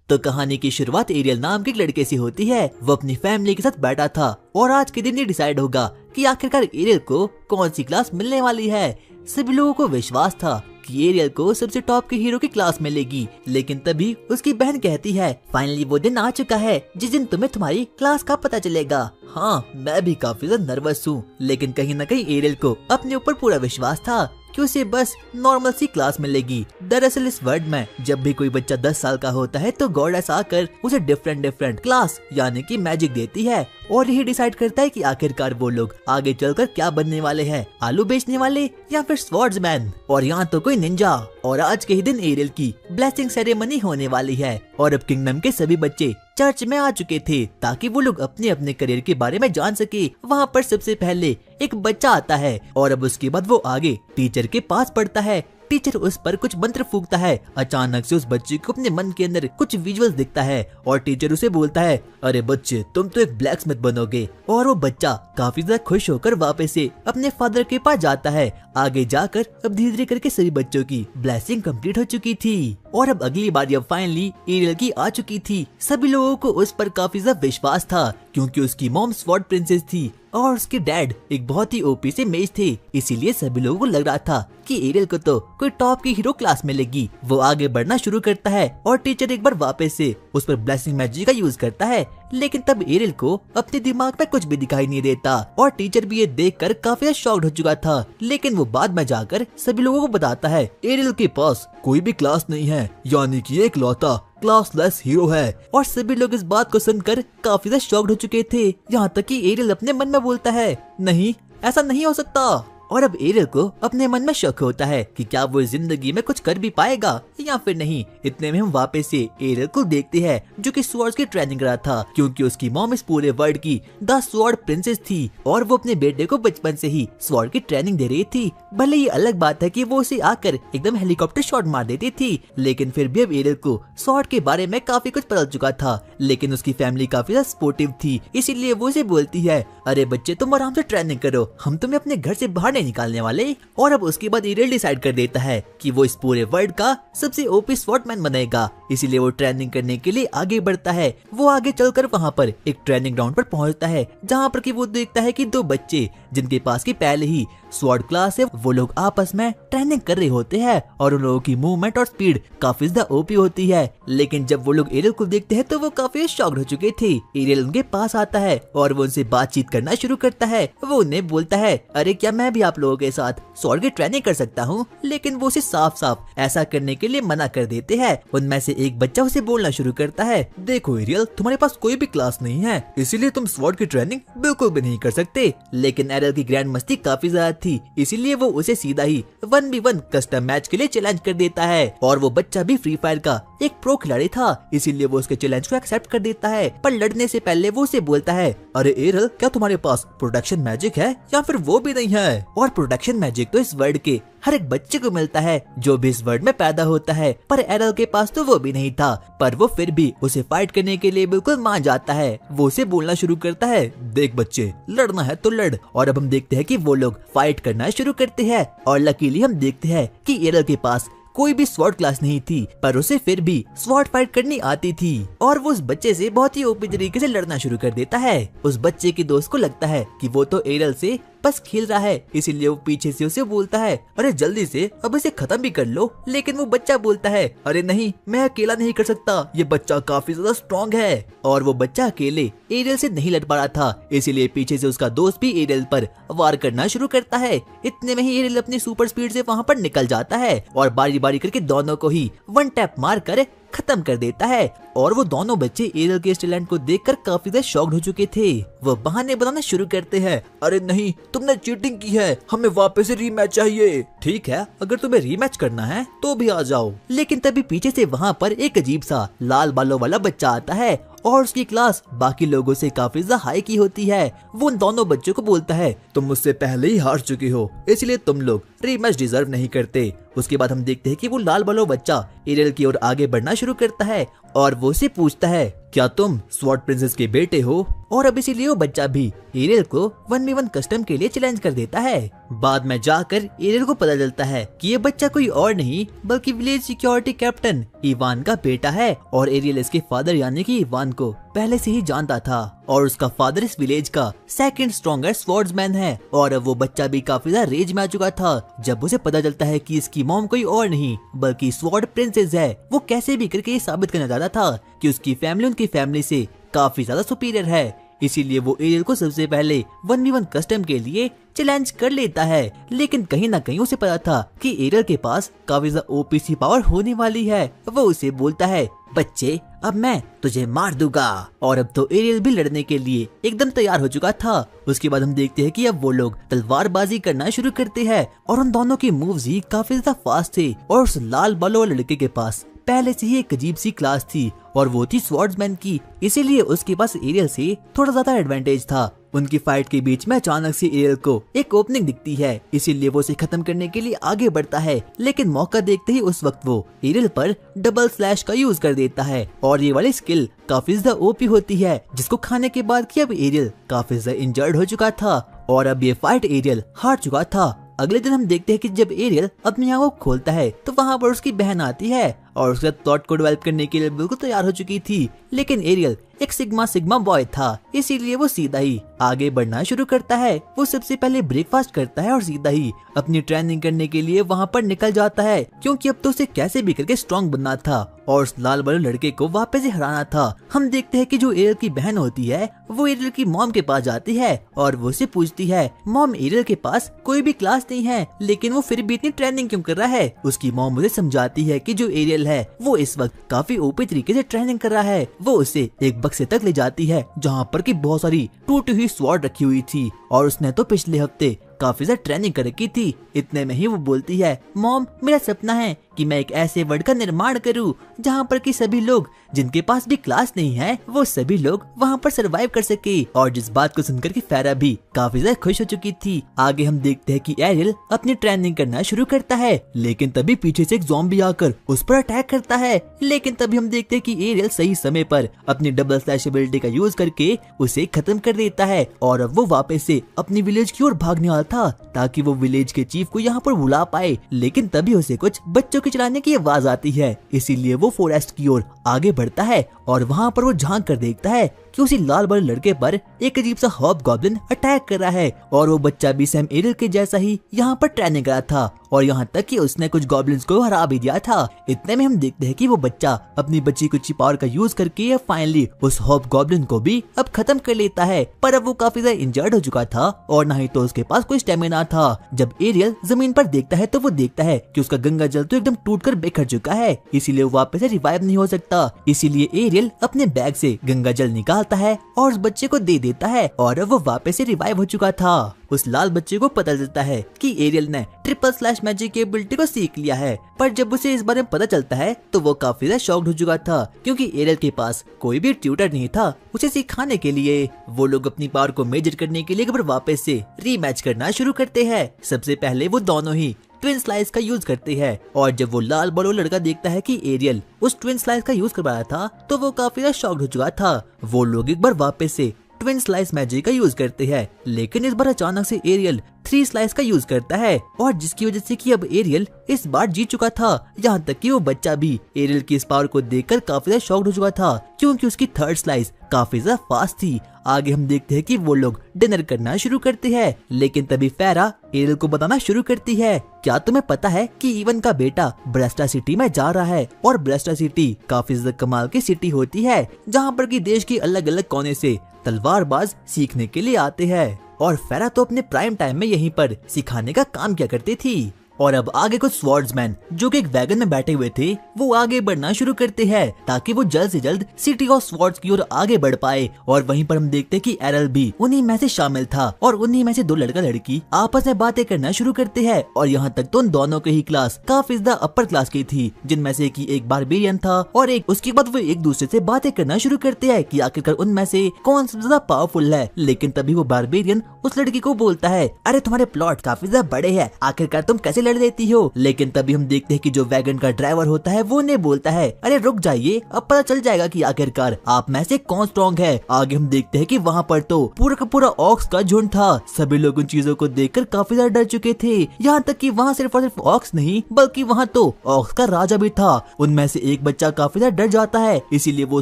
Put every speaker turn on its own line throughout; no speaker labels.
तो कहानी की शुरुआत एरियल नाम के एक लड़के से होती है। वो अपनी फैमिली के साथ बैठा था और आज के दिन ये डिसाइड होगा कि आखिरकार एरियल को कौन सी क्लास मिलने वाली है। सभी लोगों को विश्वास था कि एरियल को सबसे टॉप के हीरो की क्लास मिलेगी, लेकिन तभी उसकी बहन कहती है, फाइनली वो दिन आ चुका है जिस दिन तुम्हें तुम्हारी क्लास का पता चलेगा। हाँ, मैं भी काफी ज्यादा नर्वस हूँ, लेकिन कहीं न कहीं एरियल को अपने ऊपर पूरा विश्वास था कि उसे बस नॉर्मल सी क्लास मिलेगी। दरअसल इस वर्ल्ड में जब भी कोई बच्चा 10 साल का होता है तो गॉडेस आकर उसे डिफरेंट क्लास यानी कि मैजिक देती है और यही डिसाइड करता है कि आखिरकार वो लोग आगे चलकर क्या बनने वाले हैं, आलू बेचने वाले या फिर स्वॉर्ड्समैन। और यहाँ तो कोई निंजा। और आज के ही दिन एरियल की ब्लेसिंग सेरेमनी होने वाली है और अब किंगडम के सभी बच्चे चर्च में आ चुके थे ताकि वो लोग अपने अपने करियर के बारे में जान सके। वहाँ पर सबसे पहले एक बच्चा आता है और अब उसके बाद वो आगे टीचर के पास पढ़ता है। टीचर उस पर कुछ मंत्र फूंकता है। अचानक से उस बच्चे को अपने मन के अंदर कुछ विजुअल्स दिखता है और टीचर उसे बोलता है, अरे बच्चे तुम तो एक ब्लैक स्मिथ बनोगे। और वो बच्चा काफी ज्यादा खुश होकर वापस से अपने फादर के पास जाता है। आगे जाकर अब धीरे धीरे करके सभी बच्चों की ब्लेसिंग कंप्लीट हो चुकी थी और अब अगली बार अब फाइनली एरियल की आ चुकी थी। सभी लोगों को उस पर काफी ज्यादा विश्वास था क्योंकि उसकी मॉम स्वॉर्ड प्रिंसेस थी और उसके डैड एक बहुत ही ओपी से मेज थे। इसीलिए सभी लोगों को लग रहा था कि एरियल को तो कोई टॉप की हीरो क्लास मिलेगी। वो आगे बढ़ना शुरू करता है और टीचर एक बार वापस से उस पर ब्लेसिंग मैजिक का यूज करता है, लेकिन तब एरियल को अपने दिमाग में कुछ भी दिखाई नहीं देता और टीचर भी ये देखकर काफी शॉक्ड हो चुका था। लेकिन वो बाद में जाकर सभी लोगों को बताता है एरियल के पास कोई भी क्लास नहीं है, यानी कि एक लौता क्लासलेस हीरो है। और सभी लोग इस बात को सुनकर काफी ज्यादा शॉक्ड हो चुके थे, यहाँ तक कि एरियल अपने मन में बोलता है, नहीं ऐसा नहीं हो सकता। और अब एरियल को अपने मन में शक होता है कि क्या वो जिंदगी में कुछ कर भी पाएगा या फिर नहीं। इतने में हम वापस से एरियल को देखते हैं जो कि स्वॉर्ड्स की ट्रेनिंग कर रहा था क्योंकि उसकी मॉम इस पूरे वर्ल्ड की द स्वॉर्ड प्रिंसेस थी और वो अपने बेटे को बचपन से ही स्वॉर्ड की ट्रेनिंग दे रही थी। भले ये अलग बात है कि वो उसे आकर एकदम हेलीकॉप्टर शॉट मार देती थी, लेकिन फिर भी अब एरियल को स्वॉर्ड के बारे में काफी कुछ पता चुका था। लेकिन उसकी फैमिली काफी ज्यादा सपोर्टिव थी, इसीलिए वो उसे बोलती है, अरे बच्चे तुम आराम से ट्रेनिंग करो, हम तुम्हें अपने घर से बाहर नहीं निकालने वाले। और अब उसके बाद एरियल डिसाइड कर देता है कि वो इस पूरे वर्ल्ड का सबसे ओपी स्वॉर्डमैन बनेगा, इसीलिए वो ट्रेनिंग करने के लिए आगे बढ़ता है। वो आगे चलकर वहाँ पर एक ट्रेनिंग ग्राउंड पर पहुँचता है जहाँ पर कि वो देखता है कि दो बच्चे जिनके पास की पहले ही स्वॉर्ड क्लास है वो लोग आपस में ट्रेनिंग कर रहे होते हैं और उन लोगों की मूवमेंट और स्पीड काफी ज्यादा ओपी होती है। लेकिन जब वो लोग एरियल को देखते हैं तो वो काफी शॉक्ड हो चुके थे। एरियल उनके पास आता है और वो उनसे बातचीत करना शुरू करता है। वो उन्हें बोलता है, अरे क्या मैं भी आप लोगों के साथ स्वॉर्ड की ट्रेनिंग कर सकता हूँ, लेकिन वो उसे साफ साफ ऐसा करने के लिए मना कर देते हैं। उनमें से एक बच्चा उसे बोलना शुरू करता है, देखो एरियल तुम्हारे पास कोई भी क्लास नहीं है, इसीलिए तुम स्वॉर्ड की ट्रेनिंग बिल्कुल भी नहीं कर सकते। लेकिन एरियल की ग्रैंड मस्ती काफी ज्यादा थी, इसीलिए वो उसे सीधा ही 1v1 कस्टम मैच के लिए चैलेंज कर देता है। और वो बच्चा भी फ्री फायर का एक प्रो खिलाड़ी था, इसीलिए वो उसके चैलेंज को एक्सेप्ट कर देता है। पर लड़ने से पहले वो उसे बोलता है, अरे एरियल क्या तुम्हारे पास प्रोटेक्शन मैजिक है या फिर वो भी नहीं है? और प्रोटेक्शन मैजिक तो इस वर्ल्ड के हर एक बच्चे को मिलता है जो भी इस वर्ल्ड में पैदा होता है, पर एरियल के पास तो वो भी नहीं था। पर वो फिर भी उसे फाइट करने के लिए बिल्कुल मान जाता है। वो उसे बोलना शुरू करता है, देख बच्चे लड़ना है तो लड़। और अब हम देखते हैं कि वो लोग फाइट करना शुरू करते हैं और लकीली हम देखते हैं कि एरियल के पास कोई भी स्वॉर्ड क्लास नहीं थी, पर उसे फिर भी स्वॉर्ड फाइट करनी आती थी और वो उस बच्चे से बहुत ही ओपी तरीके से लड़ना शुरू कर देता है। उस बच्चे के दोस्त को लगता है कि वो तो एरियल से बस खेल रहा है, इसीलिए वो पीछे से उसे बोलता है, अरे जल्दी से अब इसे खत्म भी कर लो। लेकिन वो बच्चा बोलता है, अरे नहीं मैं अकेला नहीं कर सकता, ये बच्चा काफी ज्यादा स्ट्रॉन्ग है। और वो बच्चा अकेले एरियल से नहीं लड़ पा रहा था, इसीलिए पीछे से उसका दोस्त भी एरियल पर वार करना शुरू करता है। इतने में ही एरियल अपनी सुपर स्पीड से वहाँ पर निकल जाता है और बारी बारी करके दोनों को ही वन टैप मार कर खत्म कर देता है। और वो दोनों बच्चे एरियल के इस टैलेंट को देखकर काफी ज्यादा शॉक्ड हो चुके थे। वो बहाने बनाना शुरू करते हैं, अरे नहीं तुमने चीटिंग की है, हमें वापस से रीमैच चाहिए। ठीक है अगर तुम्हें रीमैच करना है तो भी आ जाओ। लेकिन तभी पीछे से वहाँ पर एक अजीब सा लाल बालों वाला बच्चा आता है और उसकी क्लास बाकी लोगों से काफी ज्यादा हाई की होती है। वो उन दोनों बच्चों को बोलता है, तुम मुझसे पहले ही हार चुकी हो, इसलिए तुम लोग रीमैच डिजर्व नहीं करते। उसके बाद हम देखते हैं कि वो लाल बालों बच्चा एरियल की ओर आगे बढ़ना शुरू करता है और वो उसे पूछता है, क्या तुम स्वॉर्ड प्रिंसेस के बेटे हो? और अब इसीलिए वो बच्चा भी एरियल को 1v1 कस्टम के लिए चैलेंज कर देता है। बाद में जाकर एरियल को पता चलता है कि ये बच्चा कोई और नहीं बल्कि विलेज सिक्योरिटी कैप्टन इवान का बेटा है और एरियल इसके फादर यानी कि इवान को पहले से ही जानता था और उसका फादर इस विलेज का सेकंड स्ट्रॉन्गेस्ट स्वॉर्ड्समैन है। और अब वो बच्चा भी काफी ज्यादा रेज में आ चुका था जब उसे पता चलता है कि इसकी मॉम कोई और नहीं बल्कि स्वॉर्ड प्रिंसेस है। वो कैसे भी करके ये साबित करना चाहता था कि उसकी फैमिली उनकी फैमिली से काफी ज्यादा सुपीरियर है। इसीलिए वो एरियल को सबसे पहले 1v1 कस्टम के लिए चैलेंज कर लेता है। लेकिन कहीं ना कहीं उसे पता था कि एरियल के पास काफी ज्यादा ओपीसी पावर होने वाली है। वो उसे बोलता है, बच्चे अब मैं तुझे मार दूंगा। और अब तो एरियल भी लड़ने के लिए एकदम तैयार हो चुका था। उसके बाद हम देखते हैं कि अब वो लोग तलवारबाजी करना शुरू करते हैं और उन दोनों की मूव्स ही काफी ज्यादा फास्ट थे। और उस लाल बालों वाले लड़के के पास पहले से ही एक अजीब सी क्लास थी और वो थी स्वॉर्ड्समैन की, इसीलिए उसके पास एरियल से थोड़ा ज्यादा एडवांटेज था। उनकी फाइट के बीच में अचानक से एरियल को एक ओपनिंग दिखती है, इसीलिए वो उसे खत्म करने के लिए आगे बढ़ता है। लेकिन मौका देखते ही उस वक्त वो एरियल पर डबल स्लैश का यूज कर देता है और ये वाली स्किल काफी ज्यादा ओपी होती है जिसको खाने के बाद कि अब एरियल काफी ज्यादा इंजर्ड हो चुका था और अब ये फाइट एरियल हार चुका था। अगले दिन हम देखते हैं कि जब एरियल अपनी आंखों को खोलता है तो वहाँ पर उसकी बहन आती है और उसका थॉट को डेवलप करने के लिए बिल्कुल तैयार हो चुकी थी। लेकिन एरियल एक सिग्मा बॉय था, इसीलिए वो सीधा ही आगे बढ़ना शुरू करता है। वो सबसे पहले ब्रेकफास्ट करता है और सीधा ही अपनी ट्रेनिंग करने के लिए वहाँ पर निकल जाता है, क्योंकि अब तो उसे कैसे भी करके स्ट्रॉन्ग बनना था और उस लाल वाले लड़के को वापस से हराना था। हम देखते हैं कि जो एरियल की बहन होती है वो एरियल की मॉम के पास जाती है और वो उसे पूछती है, मॉम एरियल के पास कोई भी क्लास नहीं है लेकिन वो फिर भी इतनी ट्रेनिंग क्यों कर रहा है। उसकी मॉम मुझे समझाती है कि जो एरियल है वो इस वक्त काफी ओपी तरीके से ट्रेनिंग कर रहा है। वो उसे एक बक्से तक ले जाती है जहाँ पर की बहुत सारी टूटी हुई स्वॉर्ड रखी हुई थी और उसने तो पिछले हफ्ते काफी ज्यादा ट्रेनिंग कर रखी थी। इतने में ही वो बोलती है, मॉम मेरा सपना है कि मैं एक ऐसे वर्ल्ड का निर्माण करूं जहां पर कि सभी लोग जिनके पास भी क्लास नहीं है वो सभी लोग वहां पर सरवाइव कर सके। और जिस बात को सुनकर कि फेरा भी काफी ज्यादा खुश हो चुकी थी। आगे हम देखते हैं कि एरियल अपनी ट्रेनिंग करना शुरू करता है, लेकिन तभी पीछे से एक ज़ॉम्बी आकर उस पर अटैक करता है। लेकिन तभी हम देखते हैं कि एरियल सही समय पर अपनी डबल स्लैश एबिलिटी का यूज करके उसे खत्म कर देता है और अब वो वापस से अपनी विलेज की ओर भागने वाला था ताकि वो विलेज के चीफ को यहाँ पर बुला पाए। लेकिन तभी उसे कुछ बच्चों के चिल्लाने की आवाज आती है, इसीलिए वो फॉरेस्ट की ओर आगे बढ़ता है और वहाँ पर वो झांक कर देखता है कि उसी लाल वाले लड़के पर एक अजीब सा हॉबगॉब्लिन अटैक कर रहा है और वो बच्चा भी सैम एरियल के जैसा ही यहाँ पर ट्रेनिंग करा था और यहाँ तक कि उसने कुछ गॉब्लिन्स को हरा भी दिया था। इतने में हम देखते हैं कि वो बच्चा अपनी बच्ची कुछ पावर का यूज करके फाइनली उस हॉबगॉब्लिन को भी अब खत्म कर लेता है। पर अब वो काफी ज्यादा इंजर्ड हो चुका था और ना ही तो उसके पास कोई स्टेमिना था। जब एरियल जमीन पर देखता है तो वो देखता है कि उसका गंगा जल तो एकदम टूटकर बिखर चुका है, इसीलिए वो वापस से रिवाइव नहीं हो सकता। इसीलिए एरियल अपने बैग से गंगा जल निकालता है और उस बच्चे को दे देता है और अब वो वापस से रिवाइव हो चुका था। उस लाल बच्चे को पता चलता है कि एरियल ने ट्रिपल स्लैश मैजिक की एबिलिटी को सीख लिया है, पर जब उसे इस बारे में पता चलता है तो वो काफी ज्यादा शॉक्ड हो चुका था क्योंकि एरियल के पास कोई भी ट्यूटर नहीं था उसे सिखाने के लिए। वो लोग अपनी पावर को मेजर करने के लिए एक बार वापस से रीमैच करना शुरू करते हैं। सबसे पहले वो दोनों ही ट्विन स्लाइस का यूज करते हैं और जब वो लाल बड़ो लड़का देखता है कि एरियल उस ट्विन स्लाइस का यूज कर रहा था तो वो काफी ज्यादा शॉक्ड हो चुका था। वो लोग एक बार वापस से ट्विन स्लाइस मैजिक का यूज करते हैं, लेकिन इस बार अचानक से एरियल 3 स्लाइस का यूज करता है और जिसकी वजह से कि अब एरियल इस बार जीत चुका था। यहाँ तक कि वो बच्चा भी एरियल की इस पावर को देखकर काफी ज्यादा शॉक्ड हो चुका था क्योंकि उसकी 3rd स्लाइस काफी ज्यादा फास्ट थी। आगे हम देखते हैं कि वो लोग डिनर करना शुरू करते हैं, लेकिन तभी फेरा एरियल को बताना शुरू करती है, क्या तुम्हें पता है कि इवन का बेटा ब्रेस्टा सिटी में जा रहा है और ब्रेस्टा सिटी काफी ज्यादा कमाल की सिटी होती है जहाँ पर की देश के अलग अलग कोने से तलवारबाज सीखने के लिए आते हैं और फेरा तो अपने प्राइम टाइम में यहीं पर सिखाने का काम किया करती थी। और अब आगे कुछ स्वॉर्ड्समैन जो कि एक वैगन में बैठे हुए थे वो आगे बढ़ना शुरू करते हैं ताकि वो जल्द से जल्द सिटी ऑफ स्वॉर्ड्स की ओर आगे बढ़ पाए। और वहीं पर हम देखते हैं कि एरल भी उन्हीं में से शामिल था और उन्हीं में से 2 लड़का लड़की आपस में बातें करना शुरू करते हैं और यहाँ तक तो उन दोनों की ही क्लास काफी ज्यादा अपर क्लास की थी, जिनमें से कि एक बारबेरियन था और एक उसके बाद वो एक दूसरे से बातें करना शुरू करते हैं कि आखिरकार उनमें से कौन सबसे ज्यादा पावरफुल है। लेकिन तभी वो बारबेरियन उस लड़की को बोलता है, अरे तुम्हारे प्लॉट काफी ज्यादा बड़े हैं, आखिरकार तुम कैसे लड़ लेती हो। लेकिन तभी हम देखते हैं कि जो वैगन का ड्राइवर होता है वो उन्हें बोलता है, अरे रुक जाइए, अब पता चल जाएगा कि आखिरकार आप में से कौन स्ट्रॉन्ग है। आगे हम देखते हैं कि वहाँ पर तो पूरा का पूरा ऑक्स का झुंड था। सभी लोग उन चीजों को देखकर काफी ज्यादा डर चुके थे। यहाँ तक कि वहाँ सिर्फ और सिर्फ ऑक्स नहीं बल्कि वहाँ तो ऑक्स का राजा भी था। उनमें से एक बच्चा काफी ज्यादा डर जाता है, इसीलिए वो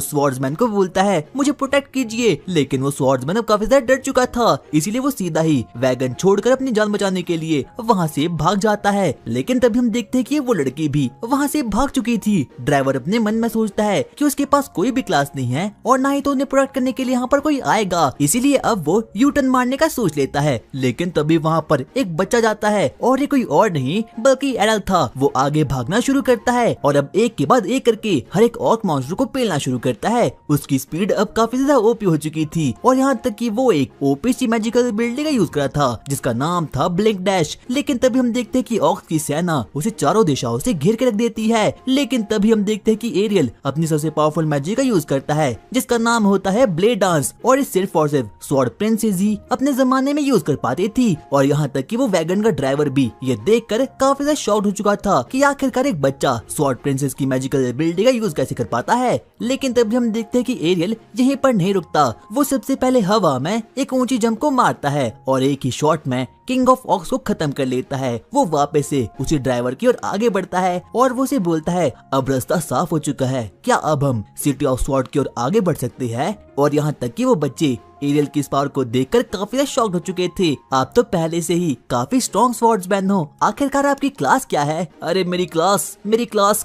स्वॉर्ड्समैन को बोलता है मुझे प्रोटेक्ट कीजिए। लेकिन वो स्वॉर्ड्समैन अब काफी ज्यादा डर चुका था, इसीलिए वो सीधा ही वैगन छोड़कर अपनी जान बचाने के लिए वहाँ से भाग जाता है। लेकिन तभी हम देखते हैं कि वो लड़की भी वहाँ से भाग चुकी थी। ड्राइवर अपने मन में सोचता है कि उसके पास कोई भी क्लास नहीं है और ना ही तो उन्हें प्रोटेक्ट करने के लिए यहाँ पर कोई आएगा, इसीलिए अब वो यू टर्न मारने का सोच लेता है। लेकिन तभी वहाँ पर एक बच्चा जाता है और ये कोई और नहीं बल्कि एरल था। वो आगे भागना शुरू करता है और अब एक के बाद एक करके हर एक ऑर्क मॉन्स्टर को पेलना शुरू करता है। उसकी स्पीड अब काफी ज्यादा ओपी हो चुकी थी और यहाँ तक कि वो एक ओपीसी मैजिकल एबिलिटी का यूज करा था जिसका नाम था ब्लिंक डैश। लेकिन तभी हम देखते हैं कि ऑक्स की सेना उसे चारों दिशाओं से घेर के रख देती है। लेकिन तभी हम देखते हैं कि एरियल अपनी सबसे पावरफुल मैजिक का यूज करता है जिसका नाम होता है ब्लेड डांस और सिर्फ और सिर्फ स्वॉर्ड प्रिंसेस ही अपने जमाने में यूज कर पाती थी। और यहाँ तक कि वो वैगन का ड्राइवर भी ये देखकर काफी ज्यादा शॉक्ड हो चुका था कि आखिरकार एक बच्चा स्वॉर्ड प्रिंसेस की मैजिकल एबिलिटी का यूज कैसे कर पाता है। लेकिन तभी हम देखते हैं कि एरियल यहीं पर नहीं रुकता, वो सबसे पहले हवा में एक ऊंची जंप को मारता है और एक ही शॉट में किंग ऑफ ऑक्स को खत्म कर लेता है। वो वापस से उसी ड्राइवर की ओर आगे बढ़ता है और वो उसे बोलता है अब रास्ता साफ हो चुका है, क्या अब हम सिटी ऑफ स्वॉर्ड की ओर आगे बढ़ सकते हैं। और यहाँ तक कि वो बच्चे एरियल की इस पावर को देखकर काफी शॉक्ड हो चुके थे। आप तो पहले से ही काफी स्ट्रॉन्ग स्वॉर्ड्समैन हो, आखिरकार आपकी क्लास क्या है। अरे मेरी क्लास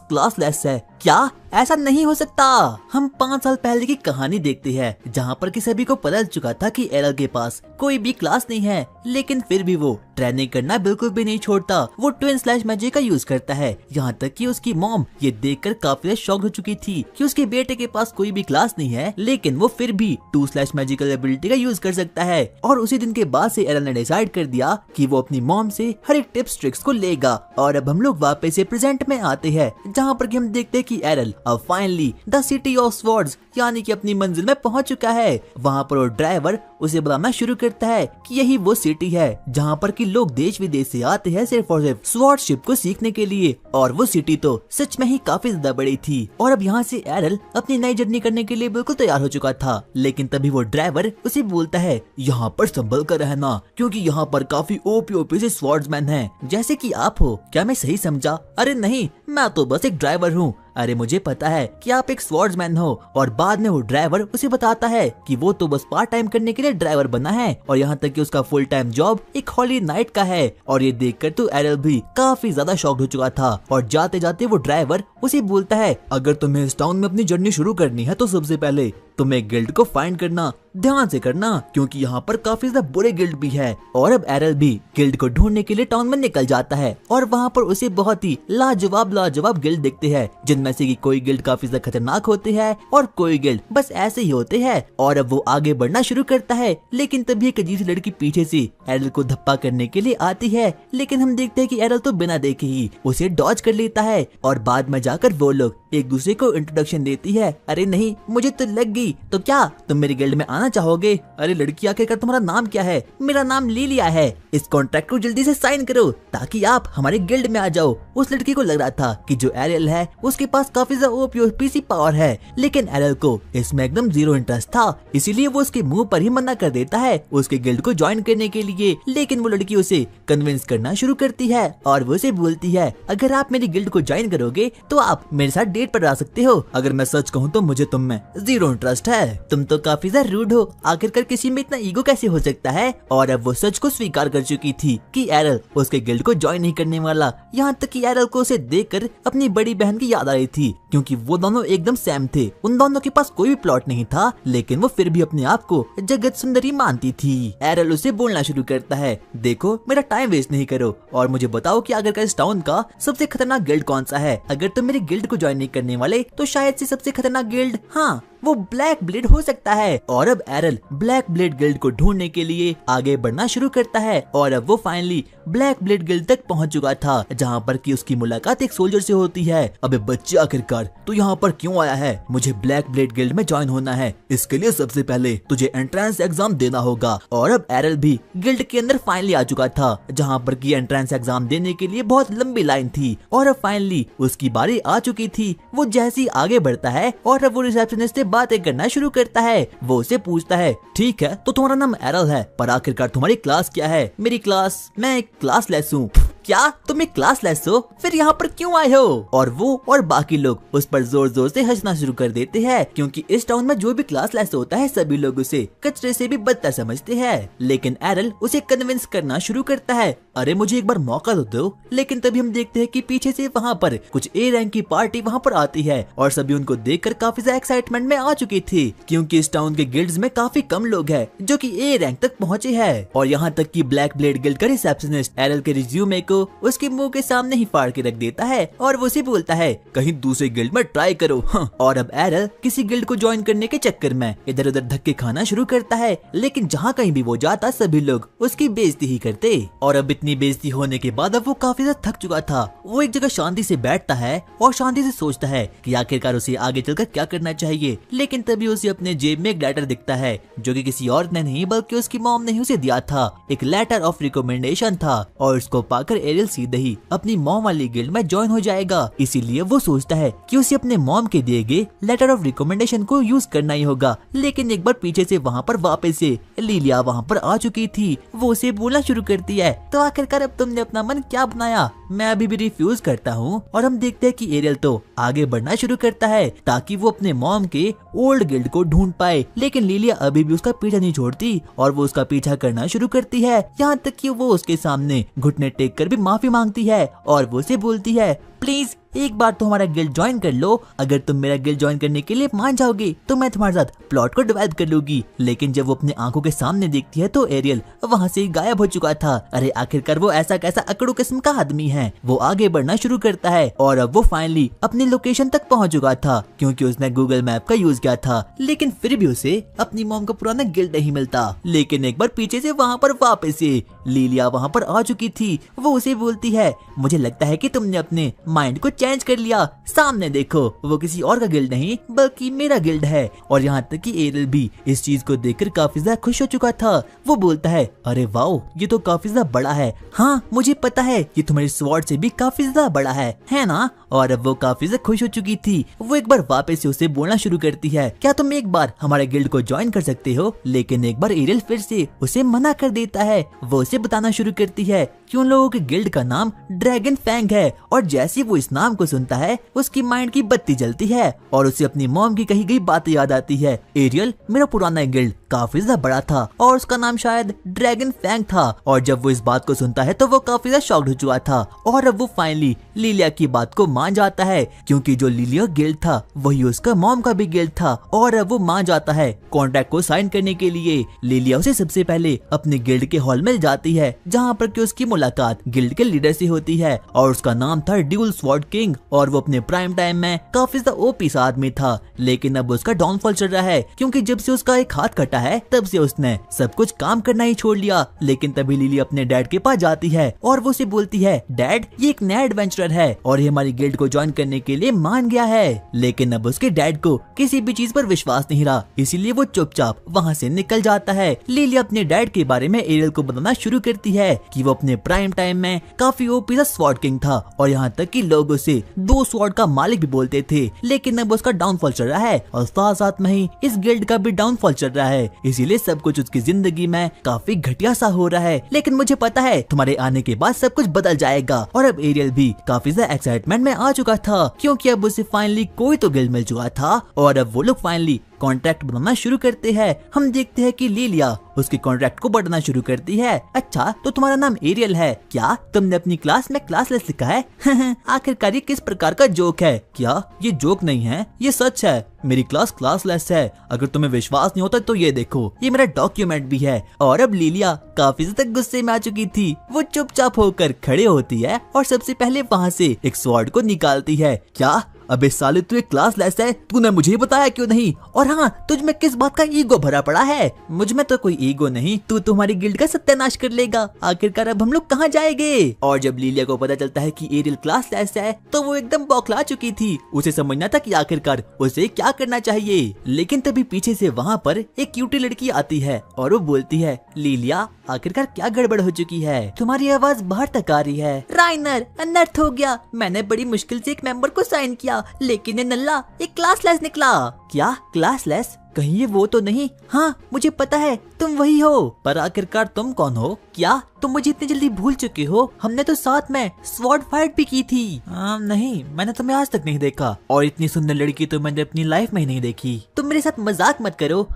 क्लासलेस है। क्या ऐसा नहीं हो सकता। हम 5 साल पहले की कहानी देखते हैं जहाँ पर कि सभी को पता चुका था कि एरल के पास कोई भी क्लास नहीं है, लेकिन फिर भी वो ट्रेनिंग करना बिल्कुल भी नहीं छोड़ता। वो ट्विन स्लैश मैजिक का यूज करता है। यहाँ तक कि उसकी मॉम ये देखकर काफी शॉक्ड हो चुकी थी कि उसके बेटे के पास कोई भी क्लास नहीं है, लेकिन वो फिर भी 2 स्लैश मैजिकल एबिलिटी का यूज कर सकता है। और उसी दिन के बाद से एरल ने डिसाइड कर दिया कि वो अपनी मॉम से हर एक टिप्स ट्रिक्स को लेगा। और अब हम लोग वापस से प्रेजेंट में आते हैं जहाँ पर कि हम देखते हैं कि एरल अब finally the city of swords यानी कि अपनी मंजिल में पहुंच चुका है। वहाँ पर वो ड्राइवर उसे बुलाना शुरू करता है कि यही वो सिटी है जहाँ पर कि लोग देश विदेश से आते हैं सिर्फ और सिर्फ स्वॉर्डशिप को सीखने के लिए। और वो सिटी तो सच में ही काफी ज्यादा बड़ी थी। और अब यहाँ से एरल अपनी नई जर्नी करने के लिए बिल्कुल तैयार हो चुका था। लेकिन तभी वो ड्राइवर उसे बोलता है यहाँ पर संभल कर रहना, क्योंकि यहाँ पर काफी ओपी से स्वॉर्ड्समैन हैं, जैसे कि आप हो। क्या मैं सही समझा? अरे नहीं, मैं तो बस एक ड्राइवर हूँ। अरे मुझे पता है कि आप एक स्वॉर्ड्समैन हो। और बाद में वो ड्राइवर उसे बताता है कि वो तो बस पार्ट टाइम करने के लिए ड्राइवर बना है और यहाँ तक कि उसका फुल टाइम जॉब एक हॉली नाइट का है। और ये देखकर तो एरल भी काफी ज्यादा शॉक्ड हो चुका था। और जाते जाते वो ड्राइवर उसे बोलता है अगर तुम्हें इस टाउन में अपनी जर्नी शुरू करनी है तो सबसे पहले तुम्हें गिल्ड को फाइंड करना, ध्यान से करना, क्योंकि यहाँ पर काफी ज्यादा बुरे गिल्ड भी है। और अब एरल भी गिल्ड को ढूंढने के लिए टाउन में निकल जाता है और वहाँ पर उसे बहुत ही लाजवाब गिल्ड दिखते हैं, जिनमें से कि कोई गिल्ड काफी ज्यादा खतरनाक होते हैं और कोई गिल्ड बस ऐसे ही होते हैं। और अब वो आगे बढ़ना शुरू करता है। लेकिन तभी एक अजीब सी लड़की पीछे से एरल को धप्पा करने के लिए आती है। लेकिन हम देखते हैं कि एरल तो बिना देखे ही उसे डॉज कर लेता है और बाद में जाकर वो लोग एक दूसरे को इंट्रोडक्शन देती है। अरे नहीं, मुझे तो लग गई। तो क्या तुम मेरी गिल्ड में आना चाहोगे? अरे लड़की, आखिरकार तुम्हारा नाम क्या है? मेरा नाम लिलिया है। इस कॉन्ट्रैक्ट को जल्दी से साइन करो ताकि आप हमारे गिल्ड में आ जाओ। उस लड़की को लग रहा था कि जो एरियल है उसके पास काफी ज्यादा ओपी पावर है, लेकिन एरियल को इसमें एकदम जीरो इंटरेस्ट था। इसीलिए वो उसके मुंह पर ही मना कर देता है उसके गिल्ड को ज्वाइन करने के लिए। लेकिन वो लड़की उसे कन्विंस करना शुरू करती है और वो उसे बोलती है अगर आप मेरी गिल्ड को ज्वाइन करोगे तो आप मेरे साथ डेट पर आ सकते हो। अगर मैं सच कहूँ तो मुझे तुम में जीरो इंटरेस्ट है। तुम तो काफी ज्यादा रूड हो, आखिरकार किसी में इतना ईगो कैसे हो सकता है? और अब वो सच को स्वीकार कर चुकी थी कि एरल उसके गिल्ड को ज्वाइन नहीं करने वाला। यहाँ तक कि एरल को उसे देखकर अपनी बड़ी बहन की याद आ रही थी, क्योंकि वो दोनों एकदम सेम थे। उन दोनों के पास कोई भी प्लॉट नहीं था, लेकिन वो फिर भी अपने आप को जगत सुंदरी मानती थी। एरल उसे बोलना शुरू करता है देखो, मेरा टाइम वेस्ट नहीं करो और मुझे बताओ कि आखिरकार इस टाउन का सबसे खतरनाक गिल्ड कौन सा है? अगर तुम मेरे गिल्ड को ज्वाइन नहीं करने वाले तो शायद से सबसे खतरनाक गिल्ड, हाँ वो ब्लैक ब्लेड हो सकता है। और अब एरल ब्लैक ब्लेड गिल्ड को ढूंढने के लिए आगे बढ़ना शुरू करता है और अब वो फाइनली ब्लैक ब्लेड गिल्ड तक पहुंच चुका था, जहां पर कि उसकी मुलाकात एक सोल्जर से होती है। अबे बच्चे, आखिरकार तू यहाँ पर क्यों आया है? मुझे ब्लैक ब्लेड गिल्ड में ज्वाइन होना है। इसके लिए सबसे पहले तुझे एंट्रेंस एग्जाम देना होगा। और अब एरल भी गिल्ड के अंदर फाइनली आ चुका था, जहाँ पर की एंट्रेंस एग्जाम देने के लिए बहुत लंबी लाइन थी और अब फाइनली उसकी बारी आ चुकी थी। वो जैसे ही आगे बढ़ता है और अब वो रिसेप्शनिस्ट से बातें करना शुरू करता है। वो उसे पूछता है, ठीक है तो तुम्हारा नाम एरल है, पर आखिरकार तुम्हारी क्लास क्या है? मेरी क्लास, मैं एक क्लासलेस हूँ। क्या तुम एक क्लासलेस हो? फिर यहाँ पर क्यों आए हो? और वो और बाकी लोग उस पर जोर जोर से हंसना शुरू कर देते हैं, क्योंकि इस टाउन में जो भी क्लासलेस होता है सभी लोग उसे कचरे से भी बदतर समझते हैं। लेकिन एरल उसे कन्विंस करना शुरू करता है, अरे मुझे एक बार मौका तो दो। लेकिन तभी हम देखते हैं कि पीछे से वहाँ पर कुछ ए रैंक की पार्टी वहाँ पर आती है और सभी उनको देखकर काफी ज्यादा एक्साइटमेंट में आ चुकी थी, क्योंकि इस टाउन के गिल्ड्स में काफी कम लोग हैं जो कि ए रैंक तक पहुँचे हैं। और यहाँ तक कि ब्लैक ब्लेड गिल्ड का रिसेप्शनिस्ट एरल के रिज्यूमे को उसके मुंह के सामने ही फाड़ के रख देता है और वो उसे बोलता है, कहीं दूसरे गिल्ड में ट्राई करो। और अब एरल किसी गिल्ड को ज्वाइन करने के चक्कर में इधर उधर धक्के खाना शुरू करता है, लेकिन जहाँ कहीं भी वो जाता सभी लोग उसकी बेइज्जती ही करते। और अब इतनी बेइज्जती होने के बाद अब वो काफी ज्यादा थक चुका था। वो एक जगह शांति से बैठता है और शांति से सोचता है कि आखिरकार उसे आगे चलकर क्या करना चाहिए। लेकिन तभी उसे अपने जेब में एक लेटर दिखता है, जो कि किसी और ने नहीं बल्कि उसकी मॉम ने ही उसे दिया था। एक लेटर ऑफ रिकमेंडेशन था और इसको पाकर एरियल सीधे ही अपनी मॉम वाली गिल्ड में ज्वाइन हो जाएगा। इसीलिए वो सोचता है कि उसे अपने मॉम के दिए गए लेटर ऑफ रिकमेंडेशन को यूज करना ही होगा। लेकिन एक बार पीछे से वहाँ पर वापस से लिलिया वहाँ पर आ चुकी थी। वो उसे बोलना शुरू करती है, तो आखिरकार अब तुमने अपना मन क्या बनाया? मैं अभी भी रिफ्यूज करता हूँ। और हम देखते हैं कि एरियल तो आगे बढ़ना शुरू करता है ताकि वो अपने मॉम के ओल्ड गिल्ड को ढूंढ पाए। लेकिन लिलिया अभी भी उसका पीछा नहीं छोड़ती और वो उसका पीछा करना शुरू करती है, यहाँ तक कि वो उसके सामने घुटने टेक कर भी माफी मांगती है और वो उसे बोलती है, प्लीज एक बार तो हमारा गिल्ड ज्वाइन कर लो। अगर तुम मेरा गिल्ड ज्वाइन करने के लिए मान जाओगे तो मैं तुम्हारे साथ प्लॉट को डिवाइड कर लूंगी। लेकिन जब वो अपनी आंखों के सामने देखती है तो एरियल वहाँ से गायब हो चुका था। अरे आखिरकार वो ऐसा कैसा अकड़ू किस्म का आदमी है? वो आगे बढ़ना शुरू करता है और अब वो फाइनली अपनी लोकेशन तक पहुँच चुका था, क्योंकि उसने गूगल मैप का यूज किया था। लेकिन फिर भी उसे अपनी मॉम का पुराना गिल्ड नहीं मिलता। लेकिन एक बार पीछे से वहाँ पर वापस से लिलिया वहाँ पर आ चुकी थी। वो उसे बोलती है, मुझे लगता है कि तुमने अपने माइंड को चेंज कर लिया। सामने देखो, वो किसी और का गिल्ड नहीं बल्कि मेरा गिल्ड है। और यहाँ तक कि एरियल भी इस चीज को देखकर काफी ज्यादा खुश हो चुका था। वो बोलता है, अरे वाओ, ये तो काफी ज्यादा बड़ा है। हाँ मुझे पता है, ये तुम्हारी स्वॉर्ड से भी काफी ज्यादा बड़ा है ना? और अब वो काफी ज्यादा खुश हो चुकी थी। वो एक बार वापस से उसे बोलना शुरू करती है, क्या तुम एक बार हमारे गिल्ड को ज्वाइन कर सकते हो? लेकिन एक बार एरियल फिर से उसे मना कर देता है। वो उसे बताना शुरू करती है कि उन लोगों के गिल्ड का नाम ड्रैगन फैंग है। और जैसे वो इस नाम को सुनता है उसकी माइंड की बत्ती जलती है और उसे अपनी मॉम की कही गई बातें याद आती है। एरियल, मेरा पुराना गिल्ड काफी ज्यादा बड़ा था और उसका नाम शायद ड्रैगन फैंग था। और जब वो इस बात को सुनता है तो वो काफी ज्यादा शॉक्ड हो चुका था। और अब वो फाइनली लिलिया की बात को मान जाता है, क्योंकि जो लिलिया गिल्ड था वही उसका मॉम का भी गिल्ड था। और अब वो मान जाता है कॉन्ट्रैक्ट को साइन करने के लिए। लिलिया उसे सबसे पहले अपने गिल्ड के हॉल में जाती है, जहाँ पर कि उसकी मुलाकात गिल्ड के लीडर से होती है और उसका नाम था ड्यूल स्वॉर्ड किंग। और वो अपने प्राइम टाइम में काफी ज्यादा ओपी आदमी था। लेकिन अब उसका डाउनफॉल चल रहा है, क्योंकि जब से उसका एक हाथ कटा है तब से उसने सब कुछ काम करना ही छोड़ लिया। लेकिन तभी लिली अपने डैड के पास जाती है और वो उसे बोलती है, डैड ये एक नया एडवेंचरर है और ये हमारी गिल्ड को ज्वाइन करने के लिए मान गया है। लेकिन अब उसके डैड को किसी भी चीज पर विश्वास नहीं रहा, इसीलिए वो चुपचाप वहाँ से निकल जाता है। लिली अपने डैड के बारे में एरियल को बताना शुरू करती है कि वो अपने प्राइम टाइम में काफी ओपी स्वॉर्ड किंग था और यहाँ तक कि लोग उसे 2 स्वॉर्ड का मालिक भी बोलते थे। लेकिन अब उसका डाउनफॉल चल रहा है और साथ साथ में ही इस गिल्ड का भी डाउनफॉल चल रहा है, इसीलिए सब कुछ उसकी जिंदगी में काफी घटिया सा हो रहा है। लेकिन मुझे पता है तुम्हारे आने के बाद सब कुछ बदल जाएगा। और अब एरियल भी काफी ज्यादा एक्साइटमेंट में आ चुका था, क्योंकि अब उसे फाइनली कोई तो गिल्ड मिल चुका था और अब वो लोग फाइनली कॉन्ट्रैक्ट बनाना शुरू करते हैं। हम देखते हैं कि लिलिया उसके कॉन्ट्रैक्ट को बढ़ना शुरू करती है। अच्छा तो तुम्हारा नाम एरियल है क्या? तुमने अपनी क्लास में क्लासलेस लिखा है? आखिरकार ये किस प्रकार का जोक है? क्या ये जोक नहीं है, ये सच है। मेरी क्लास क्लासलेस है। अगर तुम्हें विश्वास नहीं होता तो ये देखो, ये मेरा डॉक्यूमेंट भी है। और अब लिलिया काफी ज्यादा गुस्से में आ चुकी थी। वो चुपचाप होकर खड़े होती है और सबसे पहले वहाँ से एक स्वॉर्ड को निकालती है। क्या अबे साले तू एक क्लास लेस है, तूने मुझे बताया क्यों नहीं? और हाँ, तुझ में किस बात का ईगो भरा पड़ा है? मुझ में तो कोई ईगो नहीं, तू तुम्हारी गिल्ड का सत्यानाश कर लेगा। आखिरकार अब हम लोग कहाँ जाएंगे? और जब लिलिया को पता चलता है कि एरियल क्लास लेस है तो वो एकदम बौखला चुकी थी। उसे समझना था कि आखिरकार उसे क्या करना चाहिए। लेकिन तभी पीछे से वहाँ पर एक क्यूटी लड़की आती है और वो बोलती है, लिलिया आखिरकार क्या गड़बड़ हो चुकी है? तुम्हारी आवाज बाहर तक आ रही है। राइनर, अनर्थ हो गया। मैंने बड़ी मुश्किल से एक मेंबर को साइन किया, लेकिन ये नल्ला एक क्लासलेस निकला। क्या क्लासलेस? कहीं ये वो तो नहीं? हाँ मुझे पता है तुम वही हो, पर आखिरकार तुम कौन हो? क्या तुम मुझे इतनी जल्दी भूल चुके हो? हमने तो साथ में स्वॉर्ड फाइट भी की थी। नहीं, मैंने तुम्हें आज तक नहीं देखा, और इतनी सुंदर लड़की तो मैंने अपनी लाइफ में ही नहीं देखी। तुम मेरे साथ मजाक मत करो।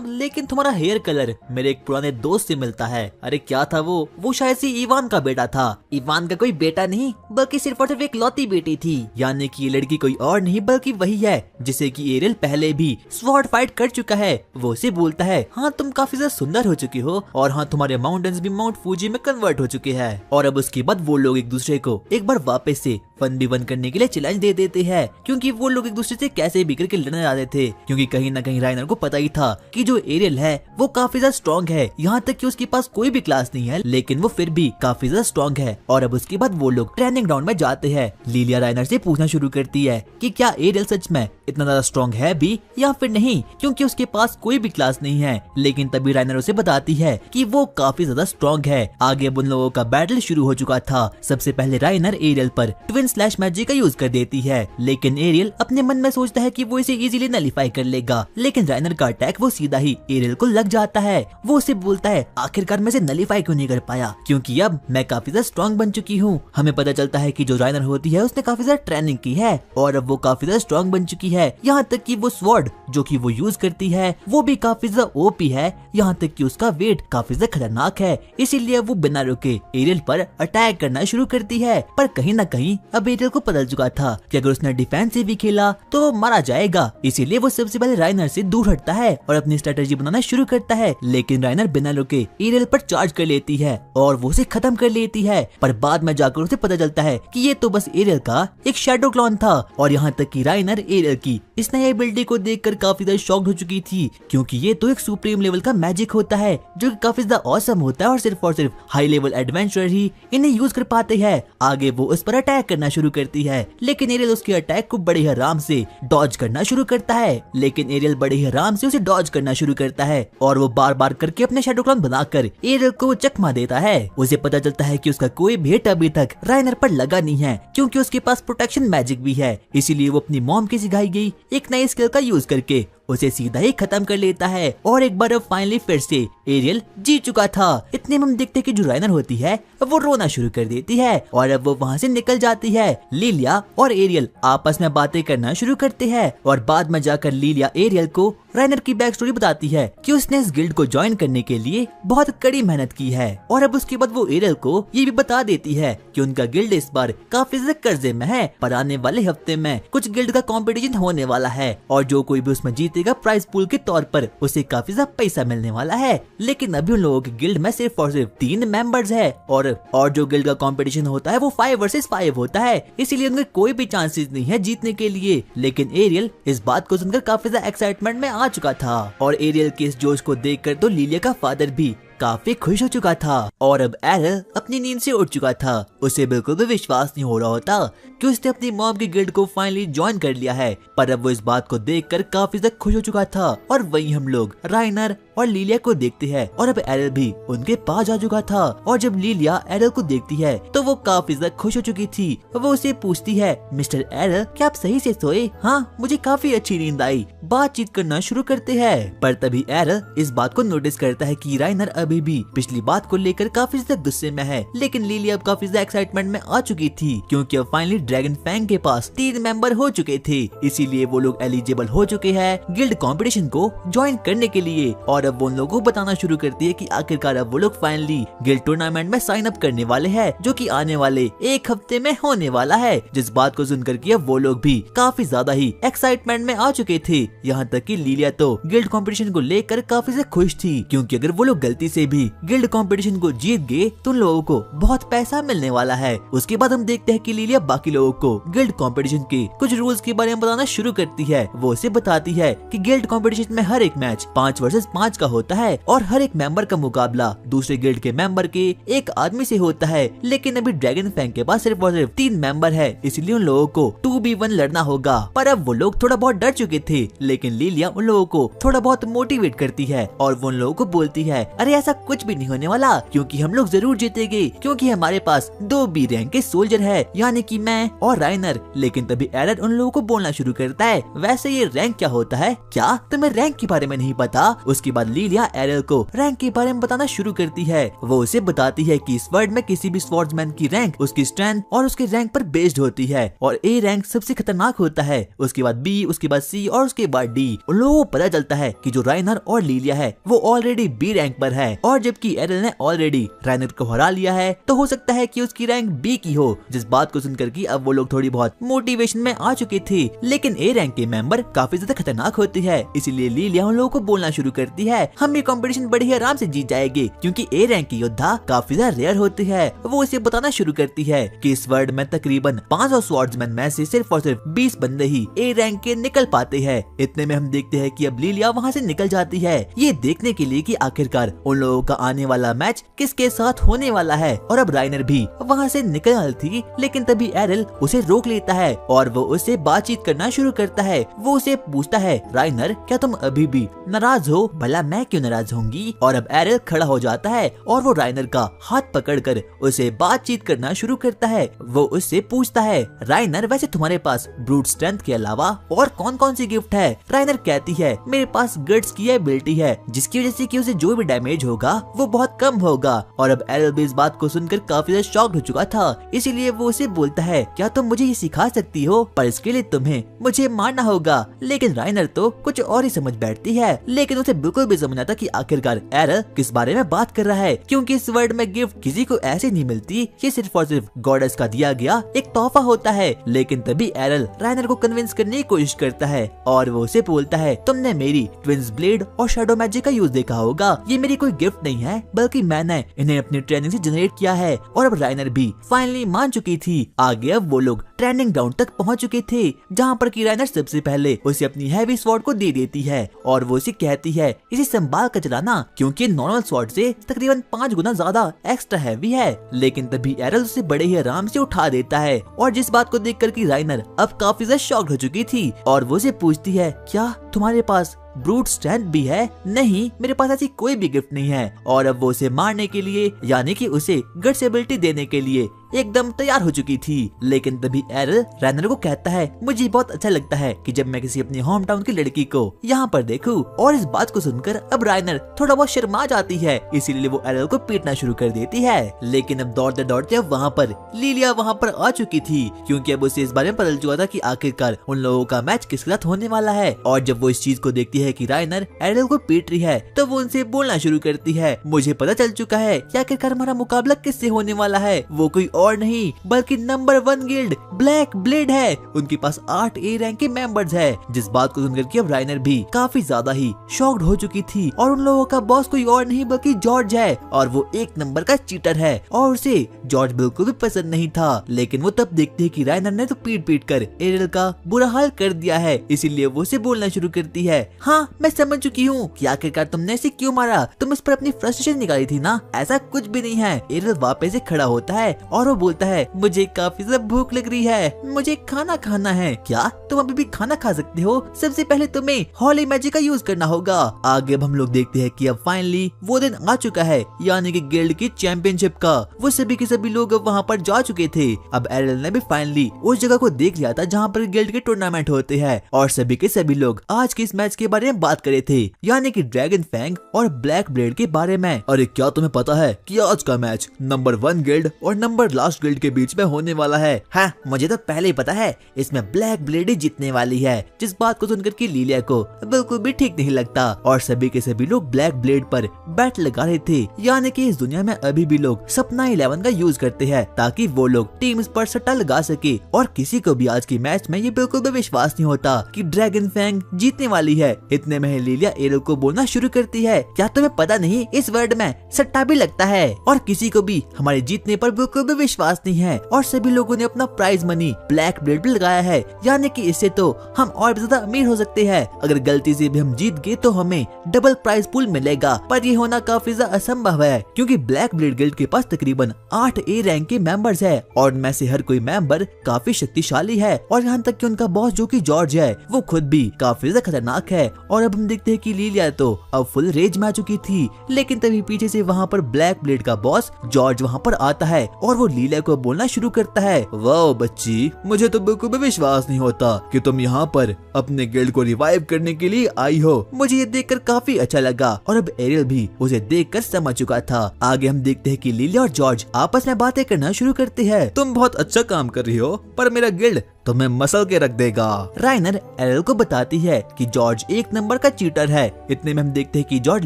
लेकिन तुम्हारा हेयर कलर मेरे एक पुराने दोस्त से मिलता है। अरे क्या था वो शायद से इवान का बेटा था। इवान का कोई बेटा नहीं, बल्कि सिर्फ और सिर्फ एक लौती बेटी थी। यानी कि ये लड़की कोई और नहीं बल्कि वही है जिसे कि एरियल पहले भी स्वॉर्ड फाइट कर चुका है। वो उसे बोलता है, हाँ तुम काफी ज्यादा सुंदर हो चुकी हो, और हाँ तुम्हारे माउंटेन्स भी माउंट फूजी में कन्वर्ट हो चुके हैं। और अब उसके बाद वो लोग एक दूसरे को एक बार वापस से 1v1 करने के लिए चैलेंज दे देते हैं, क्योंकि वो लोग एक दूसरे से कैसे भी करके लड़ने जाते थे। क्योंकि कहीं ना कहीं राइनर को पता ही था कि जो एरियल है वो काफी ज्यादा स्ट्रॉन्ग है, यहाँ तक कि उसके पास कोई भी क्लास नहीं है, लेकिन वो फिर भी काफी ज्यादा स्ट्रॉन्ग है। और अब उसके बाद वो लोग ट्रेनिंग ग्राउंड में जाते हैं। लिलिया राइनर से पूछना शुरू करती है कि क्या एरियल सच में इतना ज्यादा स्ट्रॉन्ग है भी या फिर नहीं, क्योंकि उसके पास कोई भी क्लास नहीं है। लेकिन तभी राइनर उसे बताती है कि वो काफी ज्यादा स्ट्रॉन्ग है। आगे उन लोगों का बैटल शुरू हो चुका था। सबसे पहले राइनर एरियल पर ट्विन स्लैश मैजिक का यूज कर देती है, लेकिन एरियल अपने मन में सोचता है कि वो इसे इजीली नलिफाई कर लेगा। लेकिन राइनर का अटैक वो सीधा ही एरियल को लग जाता है। वो उसे बोलता है, आखिरकार मैं इसे नलिफाई क्यों नहीं कर पाया, क्योंकि अब मैं काफी ज्यादा स्ट्रॉन्ग बन चुकी हूँ। हमें पता चलता है कि जो राइनर होती है उसने काफी ज्यादा ट्रेनिंग की है और अब वो काफी ज्यादा स्ट्रॉन्ग बन चुकी है। यहाँ तक कि वो स्वॉर्ड जो कि वो यूज करती है वो भी काफी ज्यादा ओपी है। यहाँ तक कि उसका वेट काफी ज्यादा खतरनाक है, इसीलिए वो बिना रुके एरियल पर अटैक करना शुरू करती है। पर कहीं ना कहीं अब एरियल को पता चुका था कि अगर उसने डिफेंसिव भी खेला तो वो मारा जाएगा, इसीलिए वो सबसे पहले राइनर से दूर हटता है और अपनी स्ट्रेटेजी बनाना शुरू करता है। लेकिन राइनर बिना रुके एरियल पर चार्ज कर लेती है और वो उसे खत्म कर लेती है। पर बाद में जाकर उसे पता चलता है कि ये तो बस एरियल का एक शैडो क्लॉन था। और यहाँ तक कि राइनर एरियल की इस नई एबिलिटी को देखकर काफी ज्यादा शॉक्ड हो चुकी थी, क्योंकि ये तो एक सुप्रीम लेवल का मैजिक होता है जो कि काफी ज्यादा ऑसम होता है और सिर्फ हाई लेवल एडवेंचरर ही इन्हें यूज कर पाते हैं। आगे वो उस पर अटैक करना शुरू करती है, लेकिन एरियल उसके अटैक को बड़े ही आराम से डॉज करना शुरू करता है। लेकिन एरियल बड़े ही आराम से उसे डॉज करना शुरू करता है और वो बार बार करके अपने शैडो क्लॉन बनाकर एरियल को चकमा देता है। उसे पता चलता है कि उसका कोई भी हिट अभी तक राइनर पर लगा नहीं है, क्योंकि उसके पास प्रोटेक्शन मैजिक भी है। इसीलिए वो अपनी मॉम की सिखाई गई एक नई स्किल का यूज करके उसे सीधा ही खत्म कर लेता है। और एक बार अब फाइनली फिर से एरियल जीत चुका था। इतने में हम देखते कि जो राइनर होती है वो रोना शुरू कर देती है और अब वो वहाँ से निकल जाती है। लिलिया और एरियल आपस में बातें करना शुरू करते हैं और बाद में जाकर लिलिया एरियल को राइनर की बैक स्टोरी बताती है कि उसने इस गिल्ड को ज्वाइन करने के लिए बहुत कड़ी मेहनत की है। और अब उसके बाद वो एरियल को ये भी बता देती है कि उनका गिल्ड इस बार काफी ज्यादा कर्जे में है, पर आने वाले हफ्ते में कुछ गिल्ड का कंपटीशन होने वाला है और जो कोई भी उसमें जीतेगा प्राइज पूल के तौर पर उसे काफी ज्यादा पैसा मिलने वाला है। लेकिन अभी उन लोगों के गिल्ड में सिर्फ और सिर्फ 3 मेंबर्स है और जो गिल्ड का कंपटीशन होता है वो 5 वर्सेस 5 होता है, इसीलिए उनके कोई भी चांसेस नहीं है जीतने के लिए। लेकिन एरियल इस बात को सुनकर काफी ज्यादा एक्साइटमेंट में आ चुका था और एरियल के इस जोश को देखकर तो लिलिया का फादर भी काफी खुश हो चुका था। और अब एरियल अपनी नींद से उठ चुका था। उसे बिल्कुल भी विश्वास नहीं हो रहा होता कि उसने अपनी मॉम की गिल्ड को फाइनली ज्वाइन कर लिया है, पर अब वो इस बात को देखकर काफी ज्यादा खुश हो चुका था। और वहीं हम लोग राइनर और लिलिया को देखते हैं और अब एरियल भी उनके पास आ चुका था। और जब लिलिया एरियल को देखती है तो वो काफी ज्यादा खुश हो चुकी थी। वो उसे पूछती है, मिस्टर एरियल क्या आप सही से सोए? हाँ, मुझे काफी अच्छी नींद आई। बातचीत करना शुरू करते हैं, पर तभी एरियल इस बात को नोटिस करता है कि राइनर अभी भी पिछली बात को लेकर काफी ज्यादा गुस्से में है। लेकिन लिलिया अब काफी ज्यादा एक्साइटमेंट में आ चुकी थी, क्योंकि अब फाइनली ड्रैगन फैंग के पास 3 मेंबर हो चुके थे, इसीलिए वो लोग एलिजिबल हो चुके हैं गिल्ड कंपटीशन को ज्वाइन करने के लिए। और अब वो उन लोगों को बताना शुरू करती है कि आखिरकार अब वो लोग फाइनली गिल्ड टूर्नामेंट में साइन अप करने वाले हैं, जो कि आने वाले एक हफ्ते में होने वाला है। जिस बात को सुनकर के अब वो लोग भी काफी ज्यादा ही एक्साइटमेंट में आ चुके थे। यहाँ तक कि लिलिया तो गिल्ड कंपटीशन को लेकर काफी से खुश थी, क्योंकि अगर वो लोग गलती से भी गिल्ड कंपटीशन को जीत गए तो उन लोगों को बहुत पैसा मिलने वाला है। उसके बाद हम देखते हैं कि लिलिया बाकी लोगों को गिल्ड कंपटीशन के कुछ रूल्स के बारे में बताना शुरू करती है। वो उसे बताती है कि गिल्ड कंपटीशन में हर एक मैच 5 वर्सेस 5 का होता है और हर एक मेंबर का मुकाबला दूसरे गिल्ड के मेंबर के एक आदमी से होता है। लेकिन अभी ड्रैगन फैंग के पास सिर्फ और सिर्फ 3 मेंबर है, इसलिए उन लोगों को 2v1 लड़ना होगा। पर अब वो लोग थोड़ा बहुत डर चुके थे, लेकिन लिलिया उन लोगों को थोड़ा बहुत मोटिवेट करती है और वो उन लोगों को बोलती है, अरे ऐसा कुछ भी नहीं होने वाला, क्योंकि हम लोग जरूर जीतेंगे, क्योंकि हमारे पास 2 बी रैंक के सोल्जर है, यानी कि मैं और राइनर। लेकिन तभी एरर उन लोगों को बोलना शुरू करता है, वैसे ये रैंक क्या होता है, क्या तुम्हें रैंक के बारे में नहीं पता? उसके बाद लिलिया एरर को रैंक के बारे में बताना शुरू करती है। वो उसे बताती है कि इस वर्ल्ड में किसी भी स्वॉर्ड्समैन की रैंक उसकी स्ट्रेंथ और उसके रैंक पर बेस्ड होती है और ए रैंक सबसे खतरनाक होता है, उसके बाद बी, उसके बाद सी और उसके बाद डी। उन लोगों को पता चलता है कि जो राइनर और लिलिया है वो ऑलरेडी बी रैंक पर है, और जबकि एरल ने ऑलरेडी राइनर को हरा लिया है तो हो सकता है कि उसकी रैंक बी की हो। जिस बात को सुनकर कि अब वो लोग थोड़ी बहुत मोटिवेशन में आ चुके थे, लेकिन ए रैंक के मेंबर काफी ज्यादा खतरनाक होती है, इसीलिए लिलिया उन लोगों को बोलना शुरू करती है, हम ये कंपटीशन बड़े ही आराम से जीत जाएंगे, क्योंकि ए रैंक की योद्धा काफी ज्यादा रेयर होती है। वो उसे बताना शुरू करती है कि इस वर्ल्ड में तकरीबन 500 स्वॉर्ड्समैन में से सिर्फ और सिर्फ 20 बंदे ही ए रैंक के निकल पाते हैं। इतने में हम देखते हैं कि अब लिलिया वहाँ से निकल जाती है, ये देखने के लिए कि आखिरकार उन लोगों का आने वाला मैच किसके साथ होने वाला है। और अब राइनर भी वहाँ से निकल रही थी, लेकिन तभी एरल उसे रोक लेता है और वो उससे बातचीत करना शुरू करता है। वो उसे पूछता है, राइनर क्या तुम अभी भी नाराज हो? भला मैं क्यों नाराज होंगी? और अब एरल खड़ा हो जाता है और वो राइनर का हाथ पकड़कर उसे बातचीत करना शुरू करता है। वो उससे पूछता है, राइनर वैसे तुम्हारे पास ब्रूट स्ट्रेंथ के अलावा और कौन कौन सी गिफ्ट है? राइनर कहती है, मेरे पास गट्स की एबिलिटी है, जिसकी वजह से कि उसे जो भी डैमेज होगा वो बहुत कम होगा। और अब एरल भी इस बात को सुनकर काफी ज्यादा शॉक्ड हो चुका था, इसीलिए वो उसे बोलता है, क्या तुम मुझे ये सिखा सकती हो? पर इसके लिए तुम्हें मुझे मारना होगा। लेकिन राइनर तो कुछ और ही समझ बैठती है, लेकिन उसे बिल्कुल भी समझ आता कि आखिरकार एरल किस बारे में बात कर रहा है, क्योंकि इस वर्ल्ड में गिफ्ट किसी को ऐसे नहीं मिलती, ये सिर्फ और सिर्फ गॉडेस का दिया गया एक तोहफा होता है। लेकिन तभी एरल राइनर को कन्विंस करने की कोशिश करता है और वो उसे बोलता है, तुमने मेरी ट्विंस ब्लेड और शैडो मैजिक का यूज देखा होगा, ये मेरी कोई गिफ्ट नहीं है, बल्कि मैंने इन्हें अपनी ट्रेनिंग से जनरेट किया है। और अब राइनर भी फाइनली मान चुकी थी। आगे अब वो लोग ट्रेनिंग ग्राउंड तक पहुंच चुके थे, जहां पर कि राइनर सबसे पहले उसे अपनी हैवी स्वॉर्ड को दे देती है और वो उसे कहती है, इसे संभाल कर चलाना, क्योंकि नॉर्मल स्वॉर्ड से तकरीबन 5 गुना ज्यादा एक्स्ट्रा हैवी है। लेकिन तभी एरल उसे बड़े ही आराम से उठा देता है, और जिस बात को देखकर कि राइनर अब काफी ज्यादा शॉक्ड हो चुकी थी और वो उसे पूछती है, क्या तुम्हारे पास ब्रूट स्ट्रेंथ भी है? नहीं, मेरे पास ऐसी कोई भी गिफ्ट नहीं है। और अब वो उसे मारने के लिए, यानी कि उसे गट्स एबिलिटी देने के लिए एकदम तैयार हो चुकी थी। लेकिन तभी एरल राइनर को कहता है, मुझे बहुत अच्छा लगता है कि जब मैं किसी अपनी होम टाउन की लड़की को यहाँ पर देखूं। और इस बात को सुनकर अब राइनर थोड़ा बहुत शर्मा जाती है, इसीलिए वो एरल को पीटना शुरू कर देती है। लेकिन अब दौड़ते दौड़ते अब वहाँ पर लिलिया वहाँ पर आ चुकी थी, क्योंकि अब उसे इस बारे में पता चल चुका था कि आखिरकार उन लोगों का मैच किसके साथ होने वाला है। और जब वो इस चीज को देखती है कि राइनर एरल को पीट रही है, तो वो उनसे बोलना शुरू करती है, मुझे पता चल चुका है कि आखिरकार हमारा मुकाबला किससे होने वाला है। वो कोई और नहीं बल्कि नंबर 1 गिल्ड ब्लैक ब्लेड है। उनके पास 8 ए रैंक के मेंबर्स है। जिस बात को सुनकर कि अब राइनर भी काफी ज्यादा ही शॉक्ड हो चुकी थी, और उन लोगों का बॉस कोई और नहीं बल्कि जॉर्ज है, और वो 1 नंबर का चीटर है और उसे जॉर्ज बिल्कुल भी पसंद नहीं था। लेकिन वो तब देखते है कि राइनर ने तो पीट कर एरल का बुरा हाल कर दिया है, इसीलिए वो उसे बोलना शुरू करती है, हाँ मैं समझ चुकी हूँ कि आखिरकार तुमने इसे क्यों मारा, तुम इस पर अपनी फ्रस्ट्रेशन निकाली थी ना, ऐसा कुछ भी नहीं है। एरल वापस से खड़ा होता है और वो बोलता है, मुझे काफी ज्यादा भूख लग रही है, मुझे खाना खाना है। क्या तुम अभी भी खाना खा सकते हो? सबसे पहले तुम्हें हॉली मैजिक का यूज करना होगा। आगे अब हम लोग देखते हैं कि अब फाइनली वो दिन आ चुका है, यानी कि गिल्ड की चैंपियनशिप का। वो सभी के सभी लोग अब वहाँ पर जा चुके थे। अब एरल ने भी फाइनली उस जगह को देख लिया था जहाँ पर गिल्ड के टूर्नामेंट होते हैं, और सभी के सभी लोग आज के इस मैच के बारे में बात करे थे, यानी कि ड्रैगन फैंग और ब्लैक ब्लेड के बारे में। अरे क्या तुम्हें पता है कि आज का मैच नंबर 1 गिल्ड और नंबर क्लास गिल्ड के बीच में होने वाला है। हाँ, मुझे तो पहले ही पता है इसमें ब्लैक ब्लेड ही जीतने वाली है। जिस बात को सुनकर कि लीलिया को बिल्कुल भी ठीक नहीं लगता और सभी के सभी लोग ब्लैक ब्लेड पर बैट लगा रहे थे। यानी कि इस दुनिया में अभी भी लोग सपना 11 का यूज करते हैं ताकि वो लोग टीम पर सट्टा लगा सके। और किसी को भी आज की मैच में ये बिल्कुल भी विश्वास नहीं होता कि ड्रैगन फैंग जीतने वाली है। इतने में लीलिया एरियल को बोलना शुरू करती है, क्या तुम्हें पता नहीं इस वर्ल्ड में सट्टा भी लगता है और किसी को भी हमारे जीतने पर बिल्कुल भी विश्वास नहीं है। और सभी लोगों ने अपना प्राइज मनी ब्लैक ब्लेड भी लगाया है, यानी कि इससे तो हम और भी ज्यादा अमीर हो सकते हैं। अगर गलती से भी हम जीत गए तो हमें डबल प्राइज पूल मिलेगा, पर ये होना काफी ज्यादा असंभव है क्योंकि ब्लैक ब्लेड गिल्ड के पास तकरीबन 8 ए रैंक के मेंबर्स है और उनमें से हर कोई मेंबर काफी शक्तिशाली है। और यहाँ तक कि उनका बॉस जो कि जॉर्ज है वो खुद भी काफी ज्यादा खतरनाक है। और अब हम देखते हैं कि लीलिया तो अब फुल रेज में आ चुकी थी, लेकिन तभी पीछे से वहाँ पर ब्लैक ब्लेड का बॉस जॉर्ज वहाँ पर आता है और वो लीलिया को बोलना शुरू करता है, वाह बच्ची, मुझे तो बिल्कुल भी विश्वास नहीं होता कि तुम यहाँ पर अपने गिल्ड को रिवाइव करने के लिए आई हो। मुझे ये देखकर काफी अच्छा लगा और अब एरियल भी उसे देखकर समझ चुका था। आगे हम देखते हैं कि लीलिया और जॉर्ज आपस में बातें करना शुरू करते हैं। तुम बहुत अच्छा काम कर रही हो, पर मेरा गिल्ड तुम्हें मसल के रख देगा। राइनर एरियल को बताती है कि जॉर्ज एक नंबर का चीटर है। इतने में हम देखते हैं कि जॉर्ज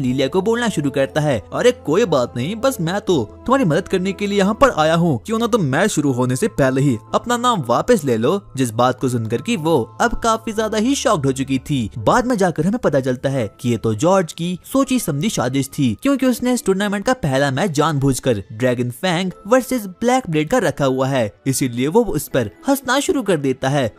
लीलिया को बोलना शुरू करता है, अरे कोई बात नहीं, बस मैं तो तुम्हारी मदद करने के लिए यहाँ पर आया हूँ। क्यों ना तुम मैच शुरू होने से पहले ही अपना नाम वापस ले लो। जिस बात को सुनकर कि वो अब काफी ज्यादा ही शॉक्ड हो चुकी थी। बाद में जाकर हमें पता चलता है कि ये तो जॉर्ज की सोची समझी साजिश थी, क्योंकि उसने इस टूर्नामेंट का पहला मैच जानबूझकर Dragon Fang versus Black Blade का रखा हुआ है, इसीलिए वो उस पर हंसना शुरू कर देता है।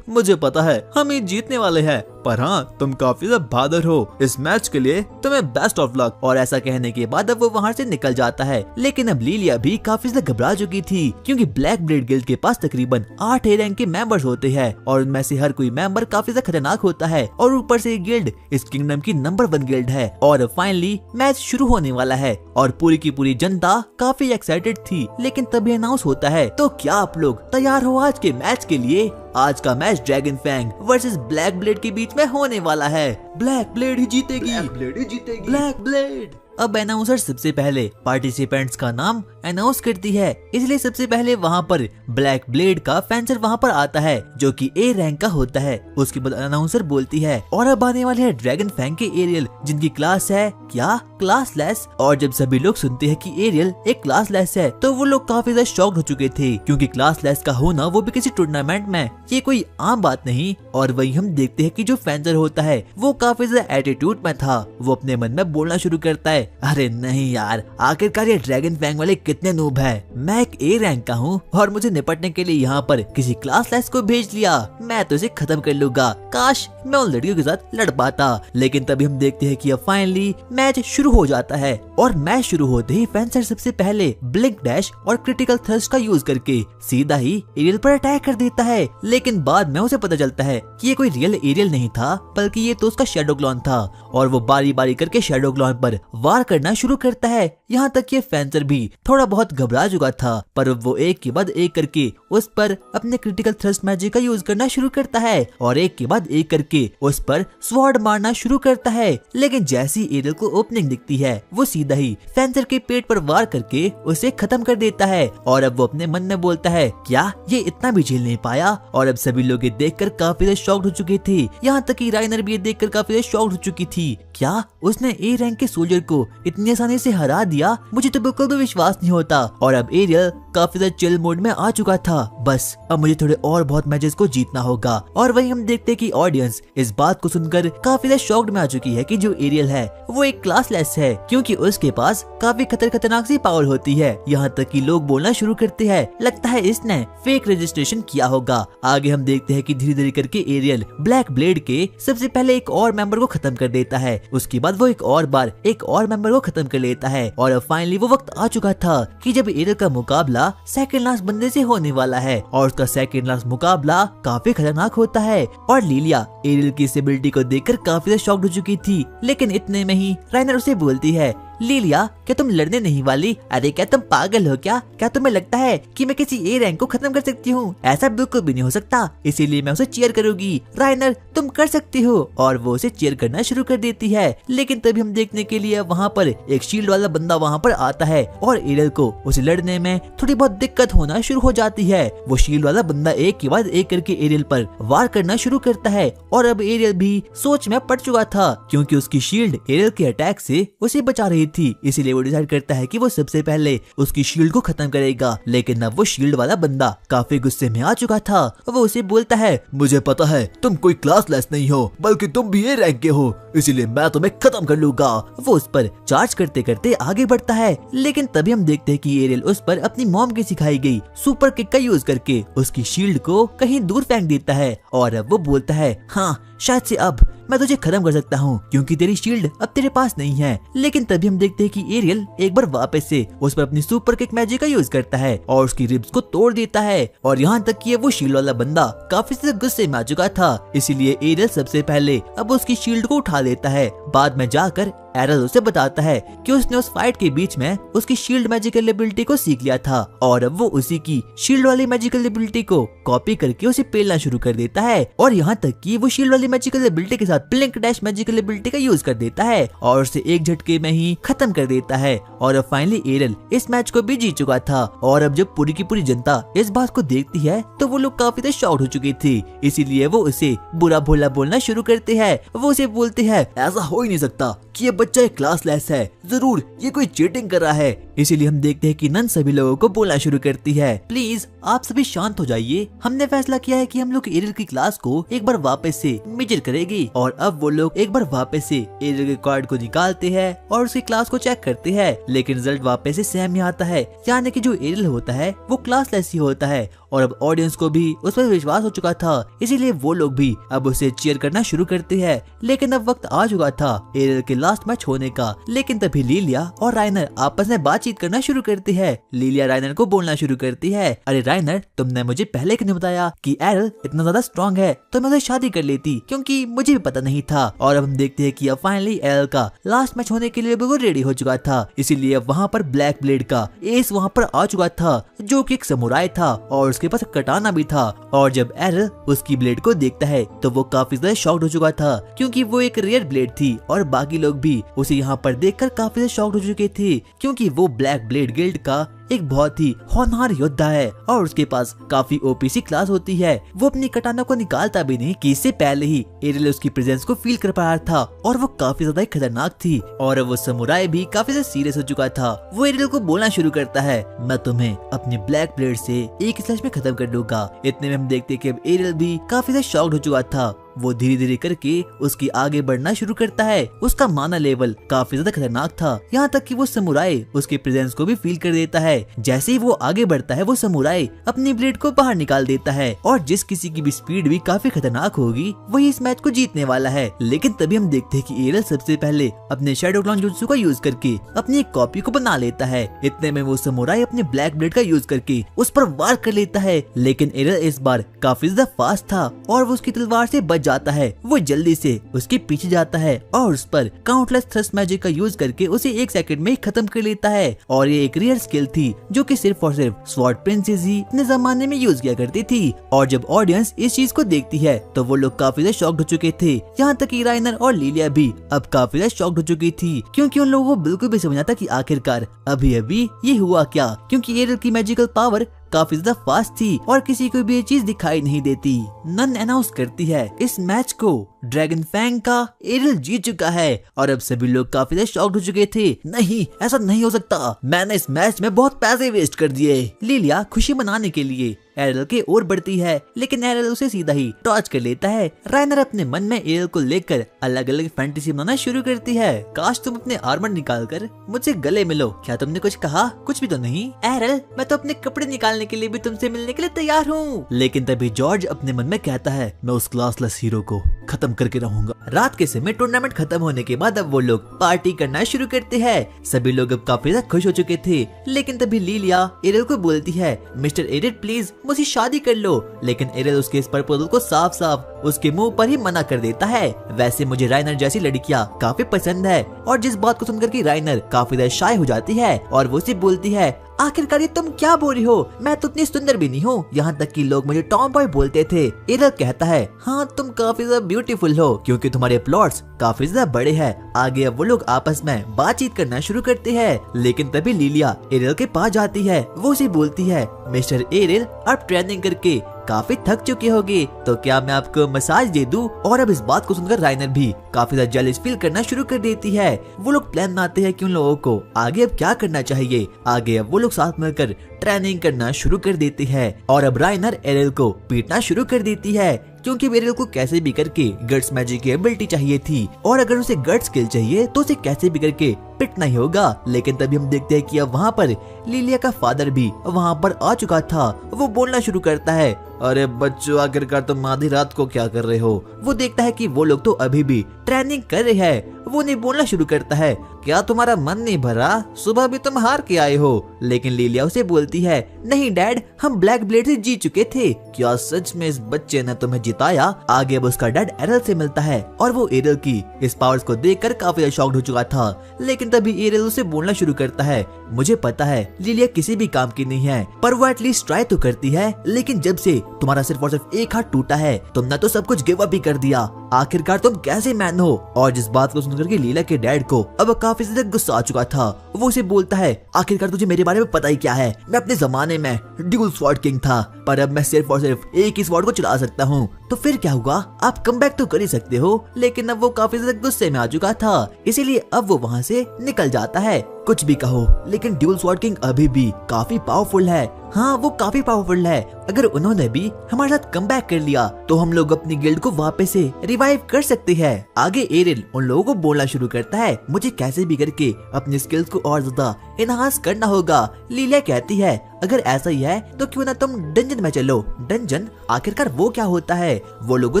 मुझे पता है हम ये जीतने वाले हैं, पर हाँ तुम काफी ज्यादा बहादुर हो। इस मैच के लिए तुम्हें बेस्ट ऑफ लक। और ऐसा कहने के बाद अब वो वहाँ से निकल जाता है। लेकिन अब लीलिया भी काफी ज्यादा घबरा चुकी थी, क्योंकि ब्लैक ब्लेड गिल्ड के पास तकरीबन 8 ए रैंक के मेंबर्स होते हैं और उनमें से हर कोई मेंबर काफी ज्यादा खतरनाक होता है। और ऊपर से गिल्ड इस किंगडम की नंबर 1 गिल्ड है। और फाइनली मैच शुरू होने वाला है और पूरी की पूरी जनता काफी एक्साइटेड थी। लेकिन तभी अनाउंस होता है, तो क्या आप लोग तैयार हो आज के मैच के लिए? आज का match Dragon Fang versus Black Blade के बीच में होने वाला है। ब्लैक ब्लेड ही जीतेगी, ब्लैक ब्लेड ही जीतेगी, ब्लैक ब्लेड। अब अनाउंसर सबसे पहले पार्टिसिपेंट्स का नाम अनाउंस करती है, इसलिए सबसे पहले वहाँ पर ब्लैक ब्लेड का फेंसर वहाँ पर आता है जो कि ए रैंक का होता है। उसके बाद अनाउंसर बोलती है, और अब आने वाले हैं ड्रैगन फैंग के एरियल, जिनकी क्लास है क्या क्लासलेस। और जब सभी लोग सुनते हैं कि एरियल एक क्लासलेस है तो वो लोग काफी ज्यादा शॉक्ड हो चुके थे, क्योंकि क्लासलेस का होना वो भी किसी टूर्नामेंट में ये कोई आम बात नहीं। और वही हम देखते हैं कि जो फेंसर होता है वो काफी ज्यादा एटीट्यूड में था। वो अपने मन में बोलना शुरू करता है, अरे नहीं यार, आखिरकार ये ड्रैगन फैंग वाले कितने नूब है। मैं एक ए रैंक का हूँ और मुझे निपटने के लिए यहाँ पर किसी क्लासलेस को भेज लिया। मैं तो इसे खत्म कर लूंगा, काश मैं उन लड़कियों के साथ लड़ पाता। लेकिन तभी हम देखते हैं कि अब फाइनली मैच शुरू हो जाता है। और मैच शुरू होते ही फेंसर सबसे पहले ब्लिंक डैश और क्रिटिकल थ्रस्ट का यूज करके सीधा ही एरियल पर अटैक कर देता है। लेकिन बाद में उसे पता चलता है कि ये कोई रियल एरियल नहीं था, बल्कि ये तो उसका शैडो क्लॉन था। और वो बारी बारी करके शैडो क्लॉन पर वार करना शुरू करता है। यहाँ तक ये फेंसर भी थोड़ा बहुत घबरा चुका था, पर वो एक के बाद एक करके उस पर अपने क्रिटिकल थ्रस्ट मैजिक का यूज करना शुरू करता है और एक के बाद एक करके उस पर स्वॉर्ड मारना शुरू करता है। लेकिन जैसी एरियल को ओपनिंग दिखती है वो सीधा ही फेंसर के पेट पर वार करके उसे खत्म कर देता है। और अब वो अपने मन में बोलता है, क्या ये इतना भी झेल नहीं पाया? और अब सभी लोग ये देखकर काफी ज्यादा शॉक्ड हो चुके थे। यहाँ तक कि राइनर भी ये देखकर काफी ज्यादा शॉक्ड हो चुकी थी। क्या उसने ए रैंक के सोल्जर को इतनी आसानी से हरा दिया? मुझे तो बिल्कुल भी विश्वास नहीं होता। और अब एरियल काफी ज्यादा चिल मोड में आ चुका था, बस अब मुझे थोड़े और बहुत मैचेस को जीतना होगा। और वही हम देखते हैं कि ऑडियंस इस बात को सुनकर काफी ज्यादा शॉक्ड में आ चुकी है कि जो एरियल है वो एक क्लासलेस है, क्योंकि उसके पास काफी खतरनाक सी पावर होती है। यहाँ तक कि लोग बोलना शुरू करते हैं, लगता है इसने फेक रजिस्ट्रेशन किया होगा। आगे हम देखते हैं कि धीरे धीरे करके एरियल ब्लैक ब्लेड के सबसे पहले एक और मेंबर को खत्म कर देता है। उसके बाद वो एक और बार एक और मेंबर को खत्म कर लेता है। और अब फाइनली वो वक्त आ चुका था कि जब एरियल का मुकाबला सेकंड लास्ट बंदे से होने वाला है। और उसका सेकंड लास्ट मुकाबला काफी खतरनाक होता है। और लीलिया एरियल की इस एबिलिटी को देखकर काफी शॉक्ड हो चुकी थी। लेकिन इतने में ही राइनर उसे बोलती है, लिलिया, क्या तुम लड़ने नहीं वाली? अरे क्या तुम पागल हो क्या तुम्हें लगता है कि मैं किसी ए रैंक को खत्म कर सकती हूँ? ऐसा बिल्कुल भी नहीं हो सकता, इसीलिए मैं उसे चीयर करूंगी। राइनर, तुम कर सकती हो। और वो उसे चीयर करना शुरू कर देती है। लेकिन तभी हम देखने के लिए वहाँ पर एक शील्ड वाला बंदा वहाँ पर आता है और एरियल को उसे लड़ने में थोड़ी बहुत दिक्कत होना शुरू हो जाती है। वो शील्ड वाला बंदा एक के बाद एक करके एरियल पर वार करना शुरू करता है और अब एरियल भी सोच में पड़ चुका था, क्योंकि उसकी शील्ड एरियल के अटैक से उसे बचा रही थी। इसीलिए वो डिसाइड करता है कि वो सबसे पहले उसकी शील्ड को खत्म करेगा। लेकिन अब वो शील्ड वाला बंदा काफी गुस्से में आ चुका था। वो उसे बोलता है,
मुझे पता है तुम कोई क्लासलेस नहीं हो, बल्कि तुम भी ए रैंक के हो, इसीलिए मैं तुम्हें खत्म कर लूंगा।
वो उस पर चार्ज करते करते आगे बढ़ता है। लेकिन तभी हम देखते हैं कि एरियल उस पर अपनी मॉम की सिखाई गई सुपर किक का यूज करके उसकी शील्ड को कहीं दूर फेंक देता है। और अब वो बोलता है, हाँ शायद से अब मैं तुझे खत्म कर सकता हूँ, क्योंकि तेरी शील्ड अब तेरे पास नहीं है। लेकिन तभी हम देखते हैं कि एरियल एक बार वापस से उस पर अपनी सुपर किक मैजिक का यूज करता है और उसकी रिब्स को तोड़ देता है। और यहाँ तक कि वो शील्ड वाला बंदा काफी ज्यादा गुस्से में आ चुका था, इसीलिए एरियल सबसे पहले अब उसकी शील्ड को उठा लेता है। बाद में जाकर एरियल उसे बताता है कि उसने उस फाइट के बीच में उसकी शील्ड मैजिकल एबिलिटी को सीख लिया था और अब वो उसी की शील्ड वाली मैजिकल एबिलिटी को कॉपी करके उसे पेलना शुरू कर देता है। और यहाँ तक कि वो शील्ड वाली मैजिकल एबिलिटी के साथ ब्लिंक डैश मैजिकल एबिलिटी का यूज कर देता है और उसे एक झटके में ही खत्म कर देता है। और अब फाइनली एरियल इस मैच को भी जीत चुका था। और अब जब पूरी की पूरी जनता इस बात को देखती है तो वो लोग काफी ज्यादा शॉक्ड हो चुकी थी, इसीलिए वो उसे बुरा भोला बोलना शुरू करते हैं। वो उसे बोलते हैं,
ऐसा हो ही नहीं सकता कि ये बच्चा एक क्लासलेस है, जरूर ये कोई चीटिंग कर रहा है।
इसीलिए हम देखते हैं कि नन सभी लोगों को बोलना शुरू करती है, प्लीज आप सभी शांत हो जाइए, हमने फैसला किया है कि हम लोग एरियल की क्लास को एक बार वापस से मेजर करेंगे। और अब वो लोग एक बार वापस से एरियल के कार्ड को निकालते हैं और उसकी क्लास को चेक करते हैं। लेकिन रिजल्ट वापस से सेम ही आता है, यानी कि जो एरियल होता है वो क्लासलेस ही होता है। और अब ऑडियंस को भी उस पर विश्वास हो चुका था, इसीलिए वो लोग भी अब उसे चीयर करना शुरू करते हैं। लेकिन अब वक्त आ चुका था एरियल के लास्ट मैच होने का। लेकिन तभी लिलिया और राइनर आपस में बातचीत करना शुरू करती है। लिलिया राइनर को बोलना शुरू करती है, अरे राइनर, तुमने मुझे पहले क्यों नहीं बताया कि एरियल इतना ज्यादा स्ट्रॉन्ग है, तो मैं उसे शादी कर लेती, क्योंकि मुझे भी पता नहीं था। और अब हम देखते हैं कि अब फाइनली एरियल का लास्ट मैच होने के लिए बिल्कुल रेडी हो चुका था, इसीलिए वहाँ पर ब्लैक ब्लेड का एस वहाँ पर आ चुका था, जो कि एक समुराई था और उसके पास कटाना भी था। और जब एरियल उसकी ब्लेड को देखता है तो वो काफी ज्यादा शॉक्ड हो चुका था, क्योंकि वो एक रेयर ब्लेड थी। और बाकी लोग भी उसे यहाँ पर देखकर काफी ज्यादा शॉक्ड हो चुके थे, क्योंकि वो ब्लैक ब्लेड गिल्ड का एक बहुत ही होनहार योद्धा है और उसके पास काफी ओपीसी क्लास होती है। वो अपनी कटाना को निकालता भी नहीं कि इससे पहले ही एरियल उसकी प्रेजेंस को फील कर पा रहा था और वो काफी ज्यादा खतरनाक थी। और वो समुराई भी काफी ज्यादा सीरियस हो चुका था। वो एरियल को बोलना शुरू करता है, मैं तुम्हें अपनी ब्लैक ब्लेड से एक स्लैश में खत्म कर दूंगा। इतने में हम देखते कि अब एरियल भी काफी ज्यादा शॉक्ड हो चुका था। वो धीरे धीरे करके उसकी आगे बढ़ना शुरू करता है। उसका माना लेवल काफी ज्यादा खतरनाक था, यहाँ तक कि वो समुराई उसके प्रेजेंस को भी फील कर देता है। जैसे ही वो आगे बढ़ता है वो समुराई अपनी ब्लेड को बाहर निकाल देता है और जिस किसी की भी स्पीड भी काफी खतरनाक होगी वही इस मैच को जीतने वाला है। लेकिन तभी हम देखते हैं कि एरियल सबसे पहले अपने शैडो क्लॉन जुत्सु का यूज करके अपनी एक कॉपी को बना लेता है। इतने में वो समुराई अपने ब्लैक ब्लेड का यूज करके उस पर वार कर लेता है। लेकिन एरियल इस बार काफी ज्यादा फास्ट था और वो उसकी तलवार से बच जाता है। वो जल्दी से उसके पीछे जाता है और उस पर काउंटलेस थ्रस्ट मैजिक का यूज करके उसे 1 सेकंड में खत्म कर लेता है। और ये एक रेयर स्किल थी जो कि सिर्फ और सिर्फ स्वॉर्ड प्रिंसेस ही अपने जमाने में यूज किया करती थी। और जब ऑडियंस इस चीज को देखती है तो वो लोग काफी ज्यादा शॉक्ड हो चुके थे, यहाँ तक कि राइनर और लिलिया भी अब काफी ज्यादा शॉक्ड हो चुकी थी, क्योंकि उन लोगों को बिल्कुल भी समझा था कि आखिरकार अभी अभी ये हुआ क्या, क्योंकि एरियल की मैजिकल पावर काफी ज्यादा फास्ट थी और किसी को भी ये चीज दिखाई नहीं देती। नन अनाउंस करती है इस मैच को ड्रैगन फैंग का एरियल जीत चुका है और अब सभी लोग काफी ज्यादा शॉक्ड हो चुके थे। नहीं, ऐसा नहीं हो सकता, मैंने इस मैच में बहुत पैसे वेस्ट कर दिए। लिलिया खुशी मनाने के लिए एरियल के ओर बढ़ती है, लेकिन एरियल उसे सीधा ही टॉर्च कर लेता है। राइनर अपने मन में एरियल को लेकर अलग अलग फैंटेसी बनाना शुरू करती है। काश तुम अपने आर्मर निकाल कर मुझसे गले मिलो। क्या तुमने कुछ कहा? कुछ भी तो नहीं। एरियल, मैं तो अपने कपड़े निकालने के लिए भी तुमसे मिलने के लिए तैयार हूँ। लेकिन तभी जॉर्ज अपने मन में कहता है, मैं उस क्लासलेस हीरो को खत्म करके रहूंगा। रात के समय टूर्नामेंट खत्म होने के बाद अब वो लोग पार्टी करना शुरू करते हैं। सभी लोग अब काफी ज्यादा खुश हो चुके थे। लेकिन तभी लिलिया एरियल को बोलती है, मिस्टर एरियल प्लीज मुझसे शादी कर लो। लेकिन एरियल उसके इस प्रपोजल को साफ साफ उसके मुंह पर ही मना कर देता है। वैसे मुझे राइनर जैसी लड़कियां काफी पसंद है, और जिस बात को सुनकर कि राइनर काफी ज्यादा शाय हो जाती है और वो उसे बोलती है, आखिरकार ये तुम क्या बोल रही हो, मैं तो उतनी सुंदर भी नहीं हूँ, यहाँ तक कि लोग मुझे टॉम बॉय बोलते थे। एरियल कहता है, हाँ तुम काफी ज्यादा ब्यूटीफुल हो क्योंकि तुम्हारे प्लॉट्स काफी ज्यादा बड़े हैं। आगे अब वो लोग आपस में बातचीत करना शुरू करते हैं, लेकिन तभी लिलिया एरियल के पास जाती है। वो उसे बोलती है, मिस्टर एरियल आप ट्रेनिंग करके काफी थक चुके होगे, तो क्या मैं आपको मसाज दे दूं? और अब इस बात को सुनकर राइनर भी काफी ज्यादा जेलस फील करना शुरू कर देती है। वो लोग प्लान बनाते हैं कि उन लोगों को आगे अब क्या करना चाहिए। आगे अब वो लोग साथ मिलकर ट्रेनिंग करना शुरू कर देती है, और अब राइनर एरियल को पीटना शुरू कर देती है क्योंकि एरियल को कैसे भी करके गट्स मैजिक की एबिलिटी चाहिए थी, और अगर उसे गट्स स्किल चाहिए तो उसे कैसे भी करके पिटना ही होगा। लेकिन तभी हम देखते हैं कि अब वहाँ पर लिलिया का फादर भी वहाँ पर आ चुका था। वो बोलना शुरू करता है, अरे बच्चों आखिरकार तुम आधी रात को क्या कर रहे हो? वो देखता है कि वो लोग तो अभी भी ट्रेनिंग कर रहे हैं। वो नहीं बोलना शुरू करता है, क्या तुम्हारा मन नहीं भरा? सुबह भी तुम हार के आए हो। लेकिन लिलिया उसे बोलती है, नहीं डैड, हम ब्लैक ब्लेड से जीत चुके थे। क्या सच में इस बच्चे ने तुम्हें जिताया? आगे अब उसका डैड एरियल से मिलता है, और वो एरियल की इस पावर्स को देखकर काफी शॉक्ड हो चुका था। लेकिन तभी एरियल उसे बोलना शुरू करता है, मुझे पता है लिलिया किसी भी काम की नहीं है, पर वो एटलीस्ट ट्राई तो करती है। लेकिन जब से तुम्हारा सिर्फ और सिर्फ एक हाथ टूटा है, तुमने तो सब कुछ गिव अप ही कर दिया। आखिरकार तुम कैसे मैन हो? और जिस बात को सुनकर के लिलिया के डैड को अब काफी ज्यादा गुस्सा आ चुका था। वो उसे बोलता है, आखिरकार तुझे मेरे बारे में पता ही क्या है? मैं अपने जमाने में ड्यूल स्वॉर्ड किंग था, पर अब मैं सिर्फ और सिर्फ एक ही स्वॉर्ड को चला सकता हूँ। तो फिर क्या हुआ? आप कम बैक तो कर ही सकते हो। लेकिन अब वो काफी ज्यादा गुस्से में आ चुका था, इसीलिए अब वो वहाँ से निकल जाता है। कुछ भी कहो, लेकिन ड्यूल स्वॉर्ड किंग अभी भी काफी पावरफुल है। हाँ, वो काफी पावरफुल है। अगर उन्होंने भी हमारे साथ कम बैक कर लिया तो हम लोग अपनी गिल्ड को वापस से रिवाइव कर सकते हैं। आगे एरियल उन लोगों को बोलना शुरू करता है, मुझे कैसे भी करके अपनी स्किल्स को और ज्यादा एनहांस करना होगा। लिलिया कहती है, अगर ऐसा ही है तो क्यों ना तुम डंजन में चलो। डंजन आखिरकार वो क्या होता है? वो लोगों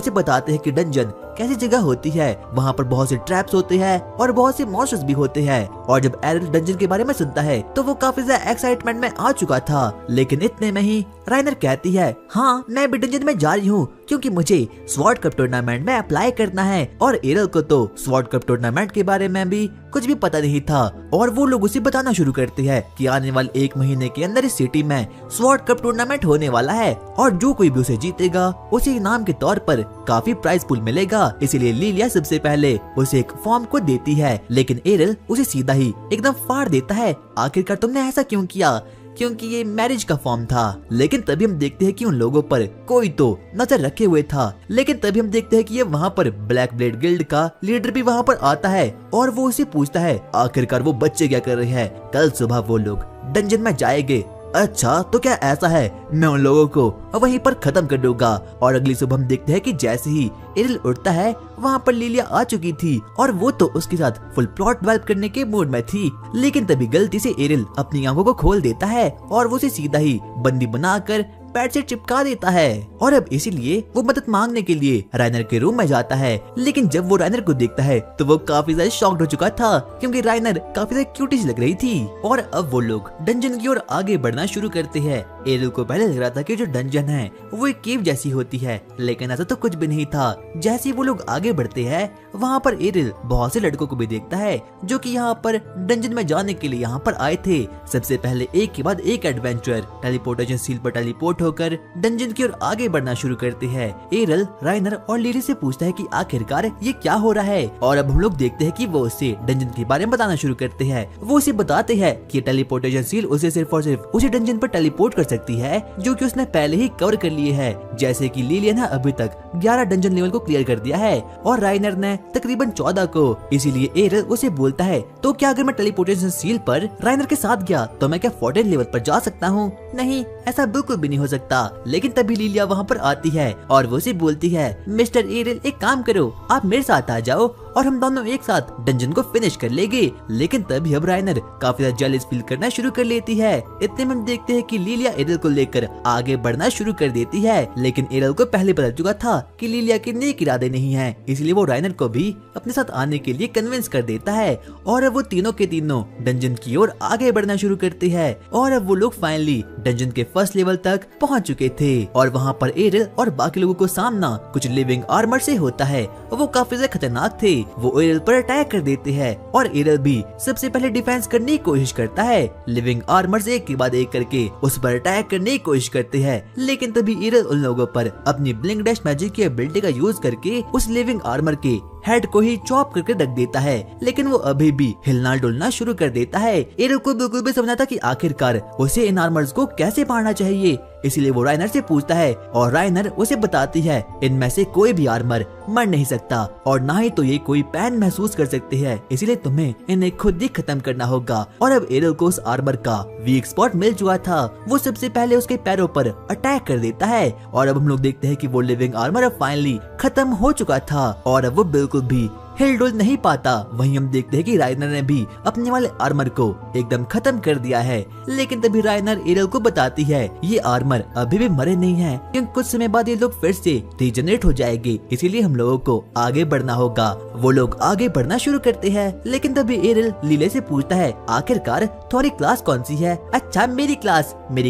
से बताते हैं कि डंजन कैसी जगह होती है, वहाँ पर बहुत से ट्रैप्स होते हैं और बहुत से मॉन्स्टर्स भी होते हैं। और जब एरियल डंजन के बारे में सुनता है तो वो काफी ज्यादा एक्साइटमेंट में आ चुका था। लेकिन इतने में ही राइनर कहती है, हाँ मैं भी डंजन में जा रही हूँ क्योंकि मुझे स्वॉर्ड कप टूर्नामेंट में अप्लाई करना है। और एरियल को तो स्वॉर्ड कप टूर्नामेंट के बारे में भी कुछ भी पता नहीं था, और वो लोग उसे बताना शुरू करते हैं कि आने वाले 1 महीने के अंदर इस सिटी में स्वॉर्ड कप टूर्नामेंट होने वाला है, और जो कोई भी उसे जीतेगा उसे इनाम के तौर पर काफी प्राइज पूल मिलेगा। इसीलिए लिलिया सबसे पहले उसे एक फॉर्म को देती है, लेकिन एरियल उसे सीधा ही एकदम फाड़ देता है। आखिरकार तुमने ऐसा क्यों किया? क्योंकि ये मैरिज का फॉर्म था। लेकिन तभी हम देखते हैं कि उन लोगों पर कोई तो नजर रखे हुए था। लेकिन तभी हम देखते हैं कि ये वहाँ पर ब्लैक ब्लेड गिल्ड का लीडर भी वहाँ पर आता है, और वो उसे पूछता है, आखिरकार वो बच्चे क्या कर रहे हैं? कल सुबह वो लोग डंजन में जाएंगे। अच्छा, तो क्या ऐसा है? मैं उन लोगों को वहीं पर खत्म कर दूंगा। और अगली सुबह हम देखते हैं कि जैसे ही एरियल उठता है, वहाँ पर लिलिया आ चुकी थी, और वो तो उसके साथ फुल प्लॉट डेवलप करने के मूड में थी। लेकिन तभी गलती से एरियल अपनी आंखों को खोल देता है, और वो उसे सीधा ही बंदी बनाकर पैड से चिपका देता है। और अब इसीलिए वो मदद मांगने के लिए राइनर के रूम में जाता है। लेकिन जब वो राइनर को देखता है तो वो काफी ज्यादा शॉक्ड हो चुका था, क्योंकि राइनर काफी ज्यादा क्यूटी सी लग रही थी। और अब वो लोग डंजन की ओर आगे बढ़ना शुरू करते हैं। एरियल को पहले लग रहा था कि जो डंजन है वो एक केव जैसी होती है, लेकिन ऐसा तो कुछ भी नहीं था। जैसे ही वो लोग आगे बढ़ते हैं, वहाँ पर एरियल बहुत से लड़कों को भी देखता है जो कि यहाँ पर डंजन में जाने के लिए यहाँ पर आए थे। सबसे पहले एक के बाद एक एडवेंचर टेलीपोर्टेशन सील पर टेलीपोर्ट होकर डंजन की ओर आगे बढ़ना शुरू करते हैं। एरियल राइनर और लिली से पूछता है कि आखिरकार ये क्या हो रहा है, और अब हम लोग देखते हैं कि वो उसे डंजन के बारे में बताना शुरू करते हैं। वो उसे बताते हैं कि टेलीपोर्टेशन सील उसे सिर्फ और सिर्फ उसे डंजन पर टेलीपोर्ट कर सकती है जो कि उसने पहले ही कवर कर लिए है। जैसे कि लिलिया ने अभी तक 11 डंजन लेवल को क्लियर कर दिया है और राइनर ने तकरीबन 14 को। इसीलिए एरियल उसे बोलता है, तो क्या अगर मैं टेलीपोर्टेशन सील पर राइनर के साथ गया तो मैं क्या 14 लेवल पर जा सकता हूँ? नहीं, ऐसा बिल्कुल भी नहीं हो सकता। लेकिन तभी लिलिया वहाँ पर आती है और वो उसे बोलती है, मिस्टर एरियल एक काम करो, आप मेरे साथ आ जाओ और हम दोनों एक साथ डंजन को फिनिश कर लेंगे। लेकिन तभी अब राइनर काफी ज्यादा जेलस फील करना शुरू कर लेती है। इतने में हम देखते हैं कि लिलिया एरियल को लेकर आगे बढ़ना शुरू कर देती है, लेकिन एरियल को पहले पता चुका था कि लिलिया के नेक इरादे नहीं है, इसलिए वो राइनर को भी अपने साथ आने के लिए कन्विंस कर देता है और अब वो तीनों के तीनों डंजन की ओर आगे बढ़ना शुरू करते हैं। और अब वो लोग फाइनली डंजन के फर्स्ट लेवल तक पहुंच चुके थे और वहाँ पर एरियल और बाकी लोगों को सामना कुछ लिविंग आर्मर से होता है। वो काफी ज्यादा खतरनाक थे। वो एरियल पर अटैक कर देते हैं और एरियल भी सबसे पहले डिफेंस करने की कोशिश करता है। लिविंग आर्मर से एक के बाद एक करके उस पर अटैक करने की कोशिश करते हैं, लेकिन तभी एरियल उन लोगों पर अपनी ब्लिंक डैश मैजिक की एबिलिटी का यूज करके उस लिविंग आर्मर के हेड को ही चॉप करके रख देता है। लेकिन वो अभी भी हिलना डुलना शुरू कर देता है। एरियल को बिल्कुल भी समझना था कि आखिरकार उसे इन आर्मर्स को कैसे मारना चाहिए, इसलिए वो राइनर से पूछता है और राइनर उसे बताती है इनमें से कोई भी आर्मर मर नहीं सकता और ना ही तो ये कोई पैन महसूस कर सकते हैं, इसलिए तुम्हें इन्हें खुद ही खत्म करना होगा। और अब एरियल को उस आर्मर का वीक स्पॉट मिल चुका था। वो सबसे पहले उसके पैरों पर अटैक कर देता है और अब हम लोग देखते हैं कि वो लिविंग आर्मर अब फाइनली खत्म हो चुका था और अब वो बिल्कुल भी हिल डुल नहीं पाता। वहीं हम देखते हैं कि राइनर ने भी अपने वाले आर्मर को एकदम खत्म कर दिया है, लेकिन तभी राइनर एरियल को बताती है ये आर्मर अभी भी मरे नहीं है, क्योंकि कुछ समय बाद ये लोग फिर से रीजनरेट हो जाएंगे, इसीलिए हम लोगों को आगे बढ़ना होगा। वो लोग आगे बढ़ना शुरू करते हैं, लेकिन तभी एरियल लीले से पूछता है आखिरकार तुम्हारी क्लास कौन सी है? अच्छा मेरी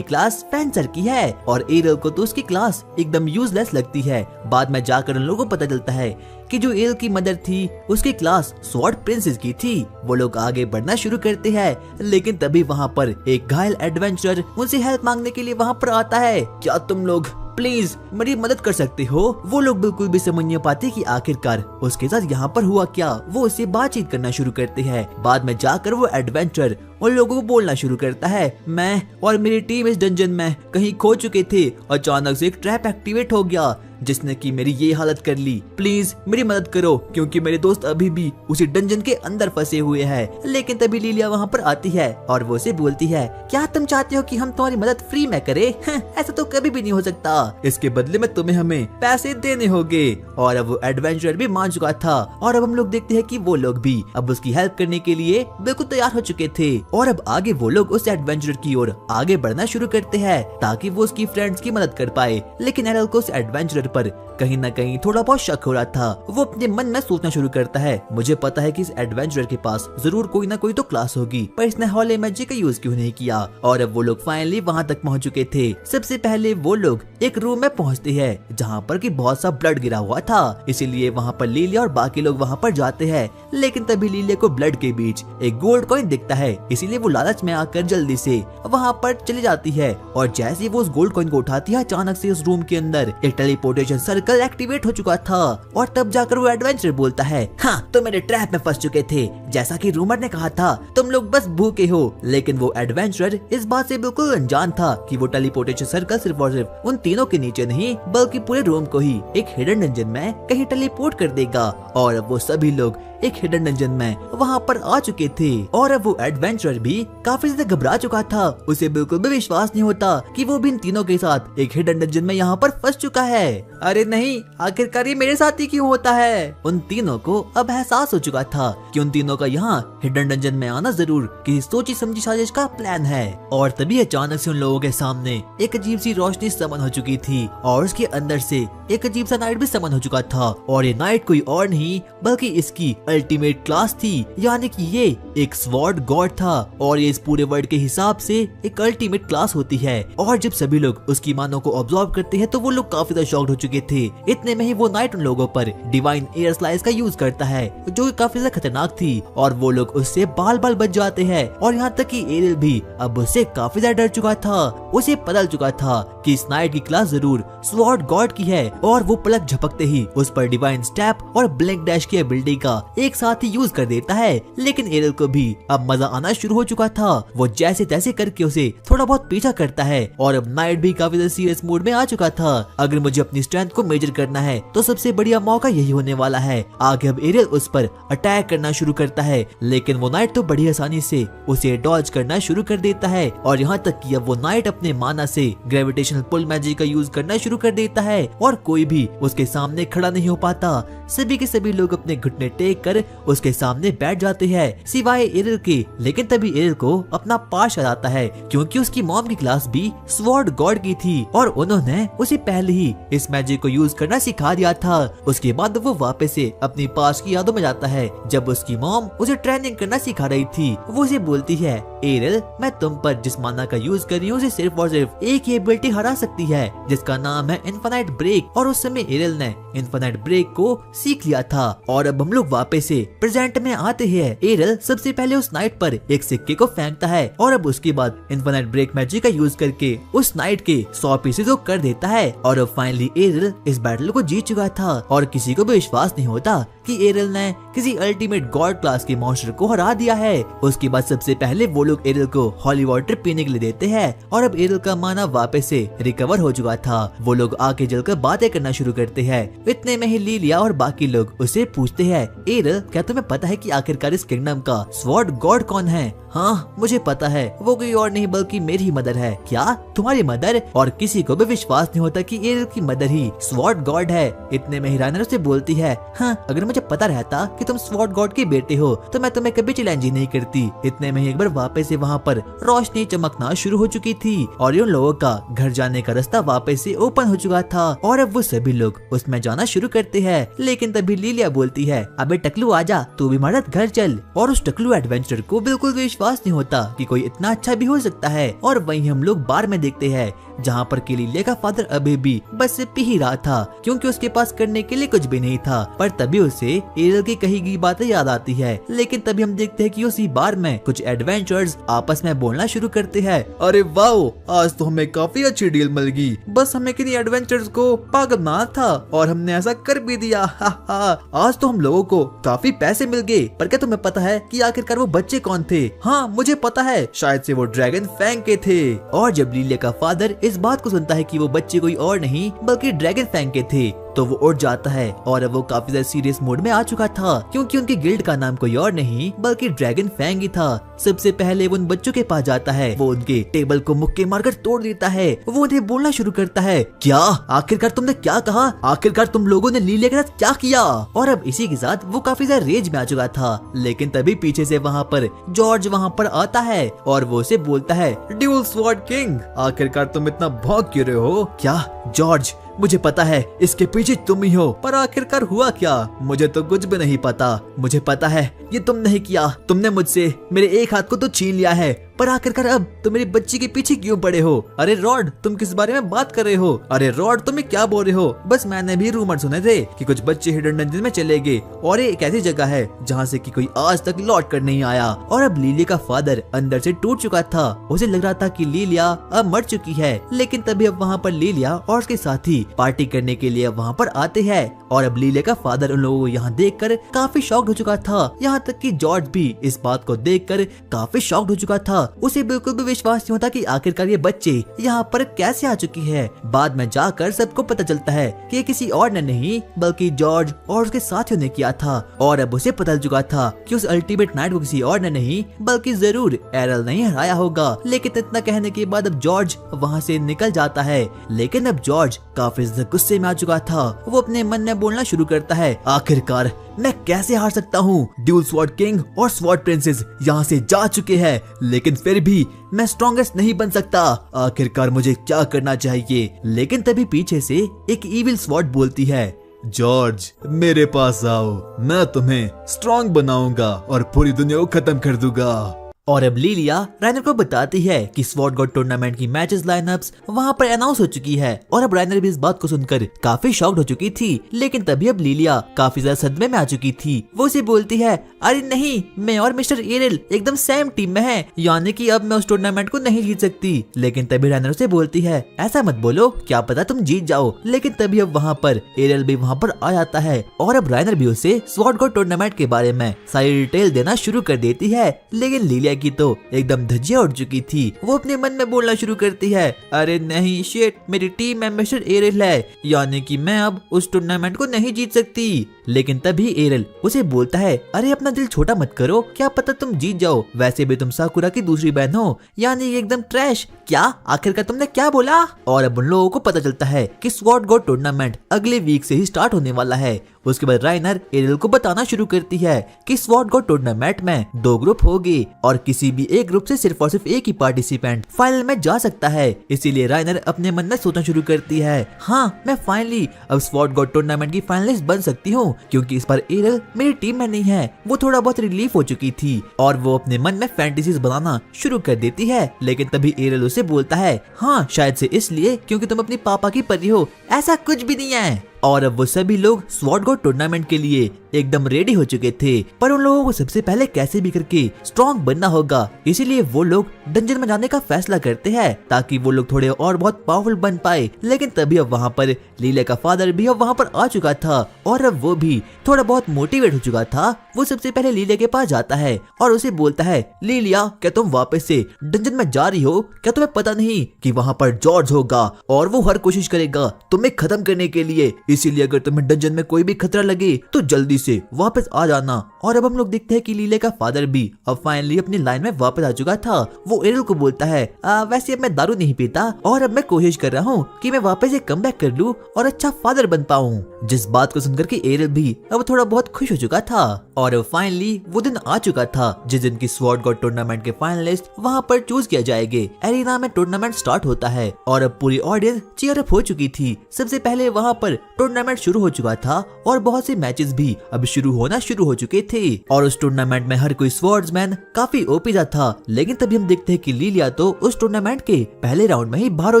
क्लास फेंसर की है। और एरियल को तो उसकी क्लास एकदम यूजलेस लगती है। बाद में जाकर उन लोगों को पता चलता है कि जो एरियल की मदर थी उसकी क्लास स्वॉर्ड प्रिंसेस की थी। वो लोग आगे बढ़ना शुरू करते हैं, लेकिन तभी वहाँ पर एक घायल एडवेंचरर उनसे हेल्प मांगने के लिए वहाँ पर आता है। क्या तुम लोग प्लीज मेरी मदद कर सकते हो? वो लोग बिल्कुल भी समझ नहीं पाते कि आखिरकार उसके साथ यहाँ पर हुआ क्या। वो उससे बातचीत करना शुरू करते हैं। बाद में जाकर वो एडवेंचर उन लोगों को बोलना शुरू करता है मैं और मेरी टीम इस डंजन में कहीं खो चुके थे, अचानक से एक ट्रैप एक्टिवेट हो गया जिसने की मेरी ये हालत कर ली। प्लीज मेरी मदद करो, क्योंकि मेरे दोस्त अभी भी उसी डंजन के अंदर फंसे हुए हैं। लेकिन तभी लिलिया वहाँ पर आती है और वो उसे बोलती है क्या तुम चाहते हो कि हम तुम्हारी मदद फ्री में करें? ऐसा तो कभी भी नहीं हो सकता, इसके बदले में तुम्हें हमें पैसे देने होंगे। और अब वो एडवेंचरर भी मान चुका था और अब हम लोग देखते हैं कि वो लोग भी अब उसकी हेल्प करने के लिए बिल्कुल तैयार हो चुके थे। और अब आगे वो लोग उस एडवेंचरर की ओर आगे बढ़ना शुरू करते हैं ताकि वो उसकी फ्रेंड्स की मदद कर पाए। लेकिन एरियल को उस एडवेंचरर पर कहीं न कहीं थोड़ा बहुत शक हो रहा था। वो अपने मन में सोचना शुरू करता है मुझे पता है कि इस एडवेंचरर के पास जरूर कोई ना कोई तो क्लास होगी, पर इसने हॉले मैजिक का यूज क्यों नहीं किया। और अब वो लोग फाइनली वहाँ तक पहुँच चुके थे। सबसे पहले वो लोग एक रूम में पहुँचते हैं जहाँ पर कि बहुत सा ब्लड गिरा हुआ था, इसीलिए वहाँ पर लिलिया और बाकी लोग वहाँ पर जाते हैं। लेकिन तभी लिलिया को ब्लड के बीच एक गोल्ड कॉइन दिखता है, इसीलिए वो लालच में आकर जल्दी से वहाँ पर चली जाती है। और जैसे वो उस गोल्ड कॉइन को उठाती है, अचानक से उस रूम के अंदर एक टेलीपोर्टेशन सर्कल एक्टिवेट हो चुका था। और तब जाकर वो एडवेंचर बोलता है हाँ तो मेरे ट्रैप में फंस चुके थे, जैसा कि रूमर ने कहा था, तुम लोग बस भूखे हो। लेकिन वो एडवेंचर इस बात से बिल्कुल अनजान था कि वो टेलीपोर्टेशन सर्कल सिर्फ और सिर्फ उन तीनों के नीचे नहीं बल्कि पूरे रूम को ही एक हिडन डंजन में कहीं टेलीपोर्ट कर देगा। और अब वो सभी लोग एक हिडन डंजन में वहाँ पर आ चुके थे। और अब वो एडवेंचरर भी काफी ज्यादा घबरा चुका था। उसे बिल्कुल भी विश्वास नहीं होता कि वो भी इन तीनों के साथ एक हिडन डंजन में यहाँ पर फंस चुका है। अरे नहीं, आखिरकार ये मेरे साथ ही क्यों होता है? उन तीनों को अब एहसास हो चुका था कि उन तीनों का यहाँ हिडन डंजन में आना जरूर किसी सोची समझी साजिश का प्लान है। और तभी अचानक से उन लोगों के सामने एक अजीब सी रोशनी समन हो चुकी थी और उसके अंदर से एक अजीब सा नाइट भी समन हो चुका था। और ये नाइट कोई और नहीं बल्कि इसकी अल्टीमेट क्लास थी, यानी कि ये एक स्वॉर्ड गॉड था और ये इस पूरे वर्ल्ड के हिसाब से एक अल्टीमेट क्लास होती है। और जब सभी लोग उसकी मानों को ऑब्जर्व करते हैं तो वो लोग काफी ज्यादा शॉक्ड हो चुके थे। इतने में ही वो नाइट उन लोगों पर डिवाइन एयर स्लाइस का यूज करता है जो कि काफी ज्यादा खतरनाक थी और वो लोग उससे बाल बाल बच जाते हैं। और यहाँ तक कि एरियल भी अब उससे काफी ज्यादा डर चुका था। उसे पता चुका था कि इस नाइट की क्लास जरूर स्वॉर्ड गॉड की है और वो पलक झपकते ही उस पर डिवाइन स्टेप और ब्लिंक डैश की एबिलिटी का एक साथ ही यूज कर देता है। लेकिन एरियल को भी अब मजा आना शुरू हो चुका था। वो जैसे तैसे करके उसे थोड़ा बहुत पीछा करता है और अब नाइट भी काफी ज्यादा सीरियस मूड में आ चुका था। अगर मुझे अपनी स्ट्रेंथ को मेजर करना है तो सबसे बढ़िया मौका यही होने वाला है। आगे अब एरियल उस पर अटैक करना शुरू करता जाता है, लेकिन वो नाइट तो बड़ी आसानी से उसे डॉज करना शुरू कर देता है और यहाँ तक कि अब वो नाइट अपने माना से ग्रेविटेशनल पुल मैजिक का यूज करना शुरू कर देता है और कोई भी उसके सामने खड़ा नहीं हो पाता। सभी के सभी लोग अपने घुटने टेक कर उसके सामने बैठ जाते हैं सिवाय एरिल के। लेकिन तभी एरिल को अपना पास आ जाता है क्योंकि उसकी मॉम की क्लास भी स्वॉर्ड गॉड की थी और उन्होंने उसे पहले ही इस मैजिक को यूज करना सिखा दिया था। उसके बाद वो वापस से अपनी पास की यादों में जाता है जब उसकी मॉम उसे ट्रेनिंग करना सिखा रही थी। वो उसे बोलती है, एरिल मैं तुम पर जिस माना का यूज कर रही हूँ उसे सिर्फ और सिर्फ एक ही एबिलिटी हरा सकती है जिसका नाम है इनफाइनाइट ब्रेक। और उस समय एरिल ने इनफाइनाइट ब्रेक को सीख लिया था और अब हम लोग वापस से प्रेजेंट में आते हैं। एरिल सबसे पहले उस नाइट पर एक सिक्के को फेंकता है और अब उसके बाद इनफाइनाइट ब्रेक मैजिक का यूज करके उस नाइट के 100 पीसेस को कर देता है और अब फाइनली एरिल इस बैटल को जीत चुका था और किसी को भी विश्वास नहीं होता कि एरिल ने किसी अल्टीमेट गॉड क्लास के मॉन्स्टर को हरा दिया है। उसके बाद सबसे पहले वो लोग एरिल को हॉली वाटर पीने के लिए देते हैं और अब एरिल का माना वापस से रिकवर हो चुका था। वो लोग आके जलकर बातें करना शुरू करते हैं। इतने में ही लीलिया और बाकी लोग उसे पूछते हैं, एरिल क्या तुम्हें पता है कि आखिरकार इस किंगडम का स्वॉर्ड गॉड कौन है? हाँ मुझे पता है, वो कोई और नहीं बल्कि मेरी मदर है। क्या तुम्हारी मदर? और किसी को भी विश्वास नहीं होता कि एरिल की मदर ही स्वॉर्ड गॉड है। इतने में ही राइनर उसे बोलती है, हाँ अगर मुझे पता रहता कि तुम स्वॉर्ड गॉड के बेटे हो तो मैं तुम्हें कभी चैलेंज ही नहीं करती। इतने में ही एक बार वापस से वहाँ पर रोशनी चमकना शुरू हो चुकी थी और उन लोगों का घर जाने का रास्ता वापस से ओपन हो चुका था और अब वो सभी लोग उसमें जाना शुरू करते हैं। लेकिन तभी लीलिया बोलती है, अबे टकलू आजा, तू भी हमारे घर चल। और उस टकलू एडवेंचर को बिल्कुल विश्वास नहीं होता कि कोई इतना अच्छा भी हो सकता है। और वहीं हम लोग बार में देखते हैं जहाँ पर लीलिया का फादर अभी भी बस पी ही रहा था क्योंकि उसके पास करने के लिए कुछ भी नहीं था। पर तभी उसे एरिल की कही गई बातें याद आती है। लेकिन तभी हम देखते हैं कि उसी बार में कुछ एडवेंचर्स आपस में बोलना शुरू करते हैं,
अरे वाह आज तो हमें काफी अच्छी डील मिल गई, बस हमें किन्हीं एडवेंचर्स को पागल मारना था और हमने ऐसा कर भी दिया। हा हा आज तो हम लोगों को काफी पैसे मिल गए। पर क्या तुम्हें पता है कि आखिरकार वो बच्चे कौन थे? हाँ मुझे पता है, शायद से वो ड्रैगन फैंग के थे।
और जब लीलिया का फादर इस बात को सुनता है कि वो बच्चे कोई और नहीं बल्कि ड्रैगन फैंग के थे तो वो उठ जाता है और अब वो काफी ज्यादा सीरियस मूड में आ चुका था क्योंकि उनकी गिल्ड का नाम कोई और नहीं बल्कि ड्रैगन फैंग ही था। सबसे पहले वो उन बच्चों के पास जाता है, वो उनके टेबल को मुक्के मारकर तोड़ देता है। वो उन्हें बोलना शुरू करता है, क्या आखिरकार तुमने क्या कहा? आखिरकार तुम लोगों ने लीलिया के साथ क्या किया? और अब इसी के साथ वो काफी ज्यादा रेज में आ चुका था। लेकिन तभी पीछे से वहाँ पर जॉर्ज वहाँ पर आता है और वो उसे बोलता है,
ड्यूल स्वॉर्ड किंग आखिरकार तुम इतना भौंक क्यों रहे हो? क्या जॉर्ज मुझे पता है इसके पीछे तुम ही हो, पर आखिरकार हुआ क्या? मुझे तो कुछ भी नहीं पता। मुझे पता है ये तुम नहीं किया, तुमने मुझसे मेरे एक हाथ को तो छीन लिया है, पर आखिरकार अब तुम मेरी बच्ची के पीछे क्यों पड़े हो? अरे रॉड तुम किस बारे में बात कर रहे हो? अरे रॉड तुम क्या बोल रहे हो? बस मैंने भी रूमर सुने थे कि कुछ बच्चे हिडन डंजन में चले गए और ये एक ऐसी जगह है जहाँ से कि कोई आज तक लौट कर नहीं आया। और अब लीलिया का फादर अंदर से टूट चुका था। उसे लग रहा था कि लीलिया अब मर चुकी है। लेकिन तभी अब वहाँ पर लीलिया और उसके साथी पार्टी करने के लिए वहाँ पर आते हैं और अब लीलिया का फादर उन लोगों को यहाँ देखकर काफी शॉक्ड हो चुका था। यहाँ तक कि जॉर्ज भी इस बात को देखकर काफी शॉक्ड हो चुका था। उसे बिल्कुल भी विश्वास नहीं होता कि आखिरकार ये बच्चे यहाँ पर कैसे आ चुकी है। बाद में जाकर सबको पता चलता है कि ये किसी और ने नहीं बल्कि जॉर्ज और उसके साथियों ने किया था। और अब उसे पता चल चुका था कि उस अल्टीमेट नाइट को किसी और ने नहीं बल्कि जरूर एरिल ने हराया होगा। लेकिन इतना कहने के बाद अब जॉर्ज वहाँ से निकल जाता है। लेकिन अब जॉर्ज काफी गुस्से में आ चुका था। वो अपने मन में बोलना शुरू करता है, आखिरकार मैं कैसे हार सकता हूँ? ड्यूल स्वॉर्ड किंग और स्वॉर्ड प्रिंसेस यहाँ से जा चुके हैं, लेकिन फिर भी मैं स्ट्रॉन्गेस्ट नहीं बन सकता। आखिरकार मुझे क्या करना चाहिए? लेकिन तभी पीछे से एक इविल स्वॉर्ड बोलती है, जॉर्ज मेरे पास आओ, मैं तुम्हें स्ट्रॉन्ग बनाऊंगा और पूरी दुनिया को खत्म कर दूंगा।
और अब लीलिया राइनर को बताती है कि स्वॉर्ड गॉड टूर्नामेंट की मैचेस लाइनअप्स वहाँ पर अनाउंस हो चुकी है। और अब राइनर भी इस बात को सुनकर काफी शॉक्ड हो चुकी थी। लेकिन तभी अब लीलिया काफी ज्यादा सदमे में आ चुकी थी। वो उसे बोलती है, अरे नहीं, मैं और मिस्टर एरिल एकदम सेम टीम में है, यानी कि अब मैं उस टूर्नामेंट को नहीं जीत सकती। लेकिन तभी राइनर उसे बोलती है, ऐसा मत बोलो, क्या पता तुम जीत जाओ। लेकिन तभी अब वहाँ पर एरिल भी वहाँ पर आ जाता है और अब राइनर भी उसे स्वॉर्ड गॉड टूर्नामेंट के बारे में सारी डिटेल देना शुरू कर देती है। लेकिन लीलिया
की तो एकदम धज्जियां उड़ चुकी थी। वो अपने मन में बोलना शुरू करती है, अरे नहीं शिट, मेरी टीम में मिस्टर एरियल है, यानी कि मैं अब उस टूर्नामेंट को नहीं जीत सकती। लेकिन तभी एरियल उसे बोलता है, अरे अपना दिल छोटा मत करो, क्या पता तुम जीत जाओ, वैसे भी तुम साकुरा की दूसरी बहन हो, यानी एकदम ट्रैश। क्या आखिरकार तुमने क्या बोला? और अब उन लोगों को पता चलता है कि स्वॉर्ड गॉड टूर्नामेंट अगले वीक से ही स्टार्ट होने वाला है। उसके बाद राइनर एरियल को बताना शुरू करती है कि स्वॉर्ड गॉड टूर्नामेंट में 2 ग्रुप होंगे और किसी भी एक ग्रुप से सिर्फ और सिर्फ एक ही पार्टिसिपेंट फाइनल में जा सकता है। इसीलिए राइनर अपने मन में सोचना शुरू करती है, हाँ मैं फाइनली अब स्वॉर्ड गॉड टूर्नामेंट की फाइनलिस्ट बन सकती हूँ, क्योंकि इस बार एरियल मेरी टीम में नहीं है। वो थोड़ा बहुत रिलीफ हो चुकी थी और वो अपने मन में फैंटेसीज बनाना शुरू कर देती है। लेकिन तभी एरियल उसे बोलता है, हाँ शायद से इसलिए क्योंकि तुम अपनी पापा की परी हो, ऐसा कुछ भी नहीं है। और अब वो सभी लोग स्वॉर्ड गॉड टूर्नामेंट के लिए एकदम रेडी हो चुके थे, पर उन लोगों को सबसे पहले कैसे भी करके स्ट्रॉन्ग बनना होगा। इसीलिए वो लोग डंजन में जाने का फैसला करते हैं ताकि वो लोग थोड़े और बहुत पावरफुल बन पाए। लेकिन तभी अब वहाँ पर लीला का फादर भी अब वहाँ पर आ चुका था और अब वो भी थोड़ा बहुत मोटिवेट हो चुका था। वो सबसे पहले लीला के पास जाता है और उसे बोलता है, लीलिया क्या तुम वापस से डंजन में जा रही हो? क्या तुम्हें पता नहीं कि वहाँ पर जॉर्ज होगा और वो हर कोशिश करेगा तुम्हें खत्म करने के लिए, इसीलिए अगर तुम्हें डंजन में कोई भी खतरा लगे तो जल्दी से वापस आ जाना। और अब हम लोग देखते हैं कि लीला का फादर भी अब फाइनली अपनी लाइन में वापस आ चुका था। वो एरियल को बोलता है, वैसे अब मैं दारू नहीं पीता और अब मैं कोशिश कर रहा हूँ कि मैं वापस एक कमबैक कर लूँ और अच्छा फादर बन पाऊँ। जिस बात को सुनकर के एरियल भी अब थोड़ा बहुत खुश हो चुका था। और अब फाइनली वो दिन आ चुका था जिस दिन की स्वॉर्ड गॉड टूर्नामेंट के फाइनलिस्ट वहाँ पर चूज किया जाएंगे। एरिना में टूर्नामेंट स्टार्ट होता है और अब पूरी ऑडियंस चीयर अप हो चुकी थी। सबसे पहले वहाँ पर टूर्नामेंट शुरू हो चुका था और बहुत से मैचेस भी अब शुरू होना शुरू हो चुके थे और उस टूर्नामेंट में हर कोई स्वॉर्ड्समैन काफी ओपी था। लेकिन तभी हम देखते हैं कि लीलिया तो उस टूर्नामेंट के पहले राउंड में ही बाहर हो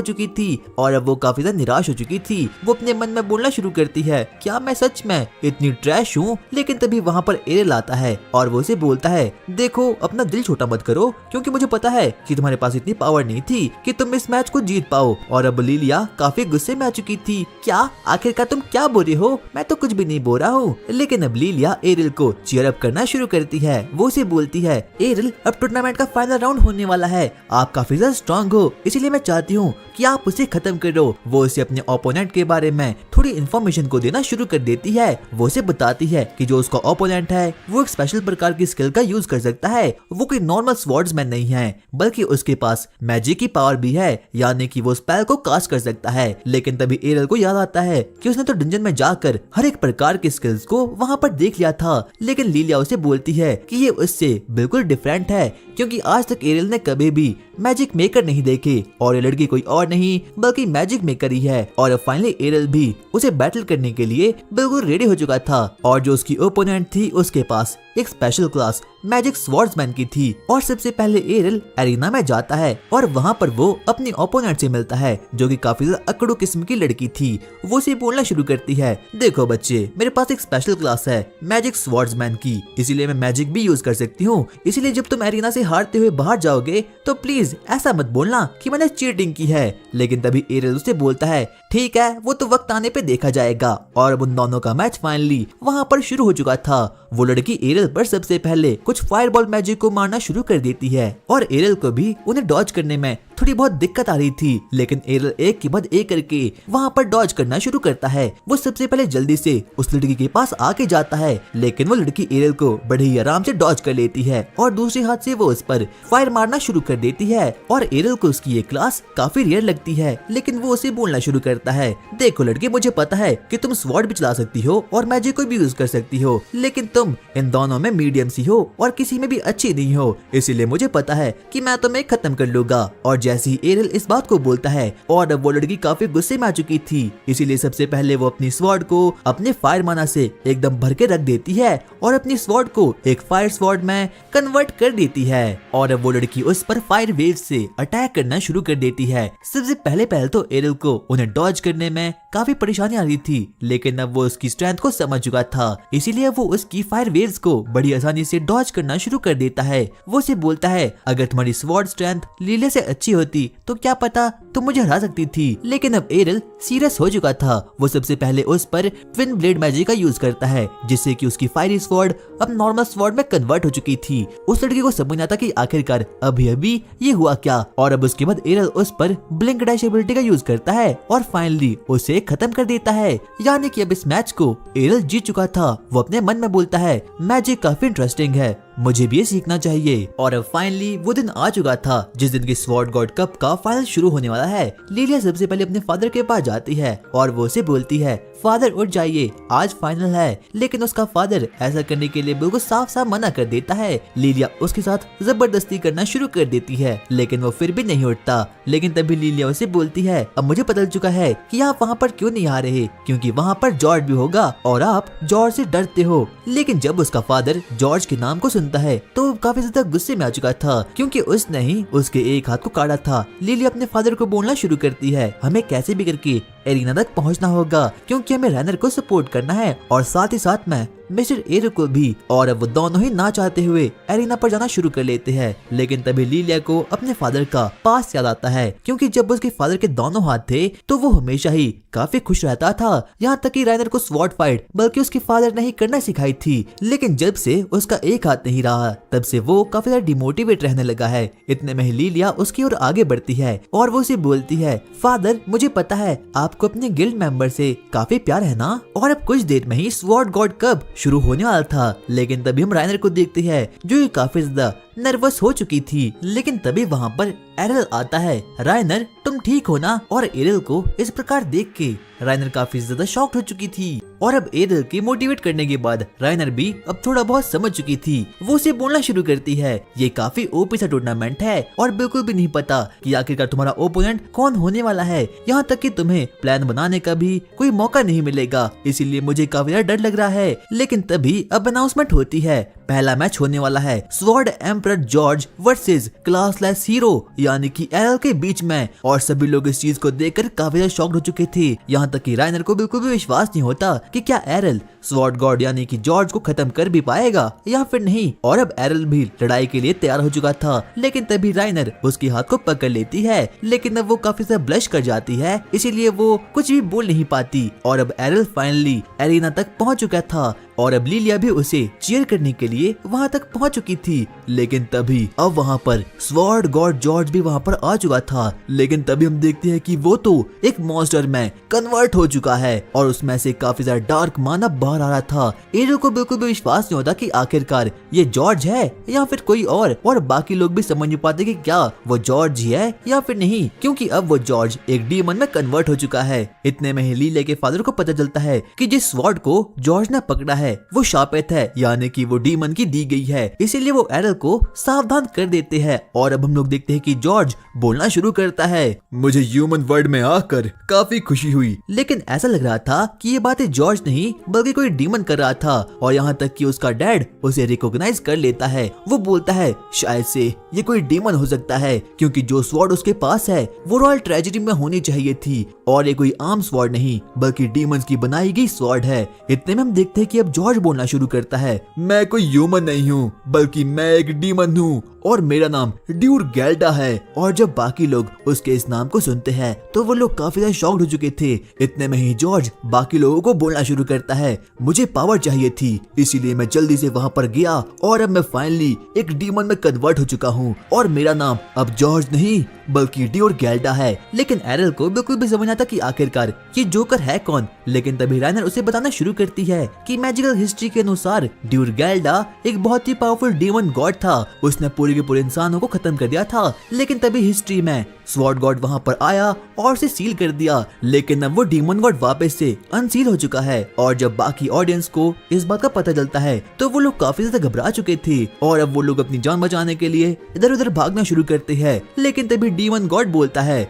चुकी थी और अब वो काफी ज्यादा निराश हो चुकी थी। वो अपने मन में बोलना शुरू करती है, क्या मैं सच में इतनी ट्रैश हूँ? लेकिन तभी वहाँ पर एरियल आता है और वो उसे बोलता है, देखो अपना दिल छोटा मत करो, क्योंकि मुझे पता है कि तुम्हारे पास इतनी पावर नहीं थी कि तुम इस मैच को जीत पाओ। और अब लीलिया काफी गुस्से में आ चुकी थी, क्या आखिरकार तुम क्या बोल रही हो? मैं तो कुछ भी नहीं बोल रहा हूँ। लेकिन अब लीलिया एरियल को चीयर अप करना शुरू करती है। वो उसे बोलती है, एरियल अब टूर्नामेंट का फाइनल राउंड होने वाला है, आप काफी ज्यादा स्ट्रॉन्ग हो, इसीलिए मैं चाहती हूँ कि आप उसे खत्म करो। वो उसे अपने ओपोनेंट के बारे में थोड़ी इन्फॉर्मेशन को देना शुरू कर देती है। वो उसे बताती है कि जो उसका ओपोनेंट है वो एक स्पेशल प्रकार की स्किल का यूज कर सकता है। वो कोई नॉर्मल स्वॉर्ड्समैन नहीं है, बल्कि उसके पास मैजिक की पावर भी है, यानी कि वो स्पेल को कास्ट कर सकता है। लेकिन तभी एरियल को याद आता है कि उसने तो डंजन में जाकर हर एक प्रकार के स्किल्स को वहाँ पर देख लिया था। लेकिन लीलिया उसे बोलती है कि ये उससे बिल्कुल डिफरेंट है, क्योंकि आज तक एरियल ने कभी भी मैजिक मेकर नहीं देखे और ये लड़की कोई और नहीं बल्कि मैजिक मेकर ही है। और फाइनली एरियल भी उसे बैटल करने के लिए बिल्कुल रेडी हो चुका था और जो उसकी ओपोनेंट थी उसके पास एक स्पेशल क्लास मैजिक स्वॉर्ड्समैन की थी। और सबसे पहले एरियल एरिना में जाता है और वहाँ पर वो अपनी ओपोनेंट से मिलता है जो कि काफी ज्यादा अकड़ू किस्म की लड़की थी। वो उसे बोलना शुरू करती है, देखो बच्चे, मेरे पास एक स्पेशल क्लास है मैजिक स्वॉर्ड्समैन की, इसीलिए मैं मैजिक भी यूज कर सकती हूँ। इसीलिए जब तुम एरिना से हारते हुए बाहर जाओगे तो प्लीज ऐसा मत बोलना कि मैंने चीटिंग की है। लेकिन तभी एरियल उसे बोलता है, ठीक है, वो तो वक्त आने पे देखा जाएगा। और अब उन दोनों का मैच फाइनली वहाँ पर शुरू हो चुका था। वो लड़की एरियल पर सबसे पहले कुछ फायरबॉल मैजिक को मारना शुरू कर देती है और एरियल को भी उन्हें डॉज करने में थोड़ी बहुत दिक्कत आ रही थी। लेकिन एरियल एक के बाद एक करके वहाँ पर डॉज करना शुरू करता है। वो सबसे पहले जल्दी से उस लड़की के पास आके जाता है, लेकिन वो लड़की एरियल को बड़े ही आराम से डॉज कर लेती है और दूसरे हाथ से वो उस पर फायर मारना शुरू कर देती है। और एरियल को उसकी ये क्लास काफी रेयर लगती है, लेकिन वो उसे बोलना शुरू करता है, देखो लड़की, मुझे पता है कि तुम स्वॉर्ड भी चला सकती हो और मैजिक को भी यूज कर सकती हो, लेकिन तुम इन दोनों में मीडियम सी हो और किसी में भी अच्छी नहीं हो, इसीलिए मुझे पता है कि मैं तुम्हें खत्म कर लूंगा। और जैसे ही एरियल इस बात को बोलता है और अब वो लड़की काफी गुस्से में आ चुकी थी, इसीलिए सबसे पहले वो अपनी स्वॉर्ड को अपने फायर माना से एकदम भर के रख देती है और अपनी स्वॉर्ड को एक फायर स्वॉर्ड में कन्वर्ट कर देती है। और अब वो लड़की उस पर फायर वेव से अटैक करना शुरू कर देती है। सबसे पहले तो एरियल को उन्हें डॉज करने में काफी परेशानी आ रही थी, लेकिन अब वो उसकी स्ट्रेंथ को समझ चुका था, इसीलिए वो उसकी
फायर वेव्स को बड़ी आसानी से डॉज करना शुरू कर देता है। वो उसे बोलता है अगर तुम्हारी स्वॉर्ड स्ट्रेंथ लीलिया से अच्छी होती तो क्या पता तुम मुझे हरा सकती थी। लेकिन अब एरियल सीरियस हो चुका था। वो सबसे पहले उस पर ट्विन ब्लेड मैजिक का यूज करता है जिससे कि उसकी फायरी स्वॉर्ड अब नॉर्मल स्वॉर्ड में कन्वर्ट हो चुकी थी। उस लड़की को समझ आता कि आखिरकार अभी अभी ये हुआ क्या, और अब उसके बाद एरियल उस पर ब्लिंक डैश एबिलिटी का यूज करता है और फाइनली उसे खत्म कर देता है। यानी कि अब इस मैच को एरियल जीत चुका था। वो अपने मन में बोलता है मैजिक काफी इंटरेस्टिंग है, मुझे भी ये सीखना चाहिए। और अब फाइनली वो दिन आ चुका था जिस दिन की स्वॉर्ड गॉड कप का फाइनल शुरू होने वाला है। लिलिया सबसे पहले अपने फादर के पास जाती है और वो उसे बोलती है फादर उठ जाइए, आज फाइनल है। लेकिन उसका फादर ऐसा करने के लिए बिल्कुल साफ साफ मना कर देता है। लिलिया उसके साथ जबरदस्ती करना शुरू कर देती है लेकिन वो फिर भी नहीं उठता। लेकिन तभी लिलिया उसे बोलती है अब मुझे पता चुका है कि आप वहाँ पर क्यों नहीं आ रहे, क्योंकि वहाँ पर जॉर्ज भी होगा और आप जॉर्ज से डरते हो। लेकिन जब उसका फादर जॉर्ज के नाम को सुनता है तो काफी ज्यादा गुस्से में आ चुका था क्योंकि उसने ही उसके एक हाथ को काटा था। लिलिया अपने फादर को बोलना शुरू करती है हमें कैसे भी करके एरिना तक पहुंचना होगा क्योंकि हमें राइनर को सपोर्ट करना है और साथ ही साथ में मिस्टर एरियल को भी। और अब वो दोनों ही ना चाहते हुए एरिना पर जाना शुरू कर लेते हैं। लेकिन तभी लिलिया को अपने फादर का पास याद आता है क्योंकि जब उसके फादर के दोनों हाथ थे तो वो हमेशा ही काफी खुश रहता था। यहाँ तक कि राइनर को स्वॉर्ड फाइट बल्कि उसके फादर ने ही करना सिखाई थी। लेकिन जब से उसका एक हाथ नहीं रहा तब से वो काफी ज्यादा डिमोटिवेट रहने लगा है। इतने में ही लिलिया उसकी ओर आगे बढ़ती है और वो उसे बोलती है फादर मुझे पता है आपको अपने गिल्ड मेंबर से काफी प्यार है ना। और अब कुछ देर में ही स्वॉर्ड गॉड कप शुरू होने वाला था। लेकिन तभी हम राइनर को देखते हैं जो काफी ज्यादा नर्वस हो चुकी थी। लेकिन तभी वहाँ पर एरियल आता है राइनर तुम ठीक हो ना। और एरियल को इस प्रकार देख के राइनर काफी ज्यादा शॉक्ड हो चुकी थी। और अब एरियल के मोटिवेट करने के बाद राइनर भी अब थोड़ा बहुत समझ चुकी थी। वो उसे बोलना शुरू करती है ये काफी ओपी सा टूर्नामेंट है और बिल्कुल भी नहीं पता कि आखिरकार तुम्हारा ओपोनेंट कौन होने वाला है। यहाँ तक कि तुम्हें प्लान बनाने का भी कोई मौका नहीं मिलेगा, इसीलिए मुझे काफी ज्यादा डर लग रहा है। लेकिन तभी अब अनाउंसमेंट होती है पहला मैच होने वाला है sword emperor George versus classless hero यानी कि एरियल के बीच में। और सभी लोग इस चीज को देखकर काफी ज्यादा शॉक्ड हो चुके थे। यहाँ तक कि राइनर को बिल्कुल भी विश्वास नहीं होता कि क्या एरियल स्वॉर्ड गॉड यानी कि जॉर्ज को खत्म कर भी पाएगा या फिर नहीं। और अब एरियल भी लड़ाई के लिए तैयार हो चुका था। लेकिन तभी राइनर उसके हाथ को पकड़ लेती है लेकिन अब वो काफी ज्यादा ब्लश कर जाती है, इसीलिए वो कुछ भी बोल नहीं पाती। और अब एरियल फाइनली एरिना तक पहुंच चुका था और अब लिलिया भी उसे चीयर करने के लिए वहां तक पहुंच चुकी थी। लेकिन तभी अब वहां पर स्वॉर्ड गॉड जॉर्ज भी वहां पर आ चुका था। लेकिन तभी हम देखते हैं कि वो तो एक मॉन्स्टर में कन्वर्ट हो चुका है और उसमें से काफी ज्यादा डार्क मानव बाहर आ रहा था। एरियल को बिल्कुल भी विश्वास नहीं होता कि आखिरकार ये जॉर्ज है या फिर कोई और बाकी लोग भी समझ नहीं पाते कि क्या वो जॉर्ज ही है या फिर नहीं, क्योंकि अब वो जॉर्ज एक डीमन में कन्वर्ट हो चुका है। इतने में ही लिलिया के फादर को पता चलता है कि जिस स्वॉर्ड को जॉर्ज ने पकड़ा है वो शापित है यानी कि वो डीमन की दी गई है, इसीलिए वो एरियल को सावधान कर देते हैं। और अब हम लोग देखते हैं कि जॉर्ज बोलना शुरू करता है
मुझे ह्यूमन वर्ल्ड में आकर काफी खुशी हुई।
लेकिन ऐसा लग रहा था कि ये बातें जॉर्ज नहीं बल्कि कोई डीमन कर रहा था। और यहाँ तक कि उसका डैड उसे रिकॉग्नाइज कर लेता है। वो बोलता है शायद से ये कोई डीमन हो सकता है क्योंकि जो स्वॉर्ड उसके पास है वो रॉयल ट्रेजेडी में होनी चाहिए थी और ये कोई आम स्वॉर्ड नहीं बल्कि डीमंस की बनाई गई स्वॉर्ड है। इतने में हम देखते हैं कि अब जॉर्ज बोलना शुरू करता है
मैं कोई ह्यूमन नहीं हूँ बल्कि मैं एक डीमन हूँ और मेरा नाम ड्यूर गैल्डा है। और जब बाकी लोग उसके इस नाम को सुनते हैं तो वो लोग काफी ज्यादा शॉक्ड हो चुके थे। इतने में ही जॉर्ज बाकी लोगों को बोलना शुरू करता है मुझे पावर चाहिए थी इसीलिए मैं जल्दी से वहाँ पर गया और अब मैं फाइनली एक डीमन में कन्वर्ट हो चुका हूँ और मेरा नाम अब जॉर्ज नहीं बल्कि ड्यूर गैल्डा है। लेकिन एरियल को बिल्कुल भी समझ आता कि आखिरकार ये जोकर है कौन। लेकिन तभी राइनर उसे बताना शुरू करती है कि मैजिकल हिस्ट्री के अनुसार ड्यूर गैल्डा एक बहुत ही पावरफुल डीमन गॉड था, उसने पूरे के पूरे इंसानों को खत्म कर दिया था। लेकिन तभी हिस्ट्री में स्वॉर्ड गॉड वहां पर आया और उसे सील कर दिया। लेकिन अब वो डीमन गॉड वापस से अनसील हो चुका है। और जब बाकी ऑडियंस को इस बात का पता चलता है तो वो लोग काफी ज्यादा घबरा चुके थे और अब वो लोग अपनी जान बचाने के लिए इधर उधर भागना शुरू करते हैं। लेकिन तभी डीमन गॉड बोलता है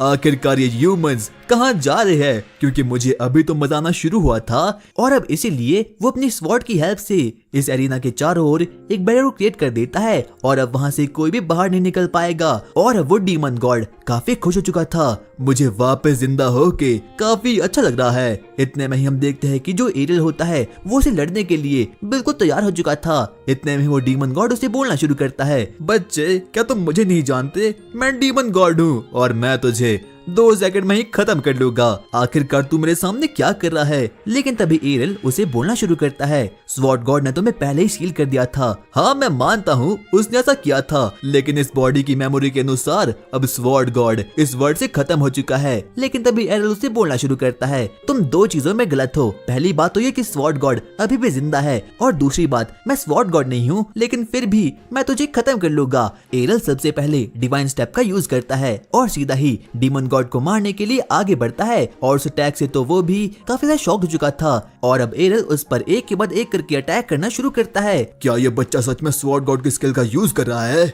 आखिरकार ये ह्यूमंस कहाँ जा रहे हैं क्योंकि मुझे अभी तो मजा आना शुरू हुआ था।
और अब इसीलिए वो अपनी स्वॉर्ड की हेल्प से इस एरिना के चारों ओर एक बैरियर क्रिएट कर देता है और अब वहाँ से कोई भी बाहर नहीं निकल पाएगा। और अब वो डीमन गॉड काफी खुश हो चुका था।
मुझे वापस जिंदा होके काफी अच्छा लग रहा है। इतने में ही हम देखते हैं कि जो एरियल होता है वो उसे लड़ने के लिए बिल्कुल तैयार हो चुका था। इतने में वो डीमन गॉड उसे बोलना शुरू करता है, बच्चे क्या तुम मुझे नहीं जानते, मैं डीमन गॉड हूँ और मैं तुझे 2 सेकंड में ही खत्म कर लूंगा। आखिरकार तू मेरे सामने क्या कर रहा है। लेकिन तभी एरियल उसे बोलना शुरू करता है, स्वॉर्ड गॉड ने तुम्हें पहले ही सील कर दिया था। हाँ मैं मानता हूँ उसने ऐसा किया था, लेकिन इस बॉडी की मेमोरी के अनुसार अब स्वॉर्ड गॉड इस वर्ल्ड से खत्म हो चुका है। लेकिन तभी एरियल उसे बोलना शुरू करता है, तुम 2 चीजों में गलत हो। पहली बात तो ये कि स्वॉर्ड गॉड अभी भी जिंदा है, और दूसरी बात मैं स्वॉर्ड गॉड नहीं हूँ, लेकिन फिर भी मैं तुझे खत्म कर लूंगा। एरियल सबसे पहले डिवाइन स्टेप का यूज करता है और सीधा ही डीमन गॉड को मारने के लिए आगे बढ़ता है। और उस अटैक से तो वो भी काफी ज्यादा शॉक हो चुका था और अब एरियल उस पर एक के बाद एक करके अटैक करना शुरू करता है।
क्या ये बच्चा सच में स्वॉर्ड गॉड की स्किल का यूज कर रहा है?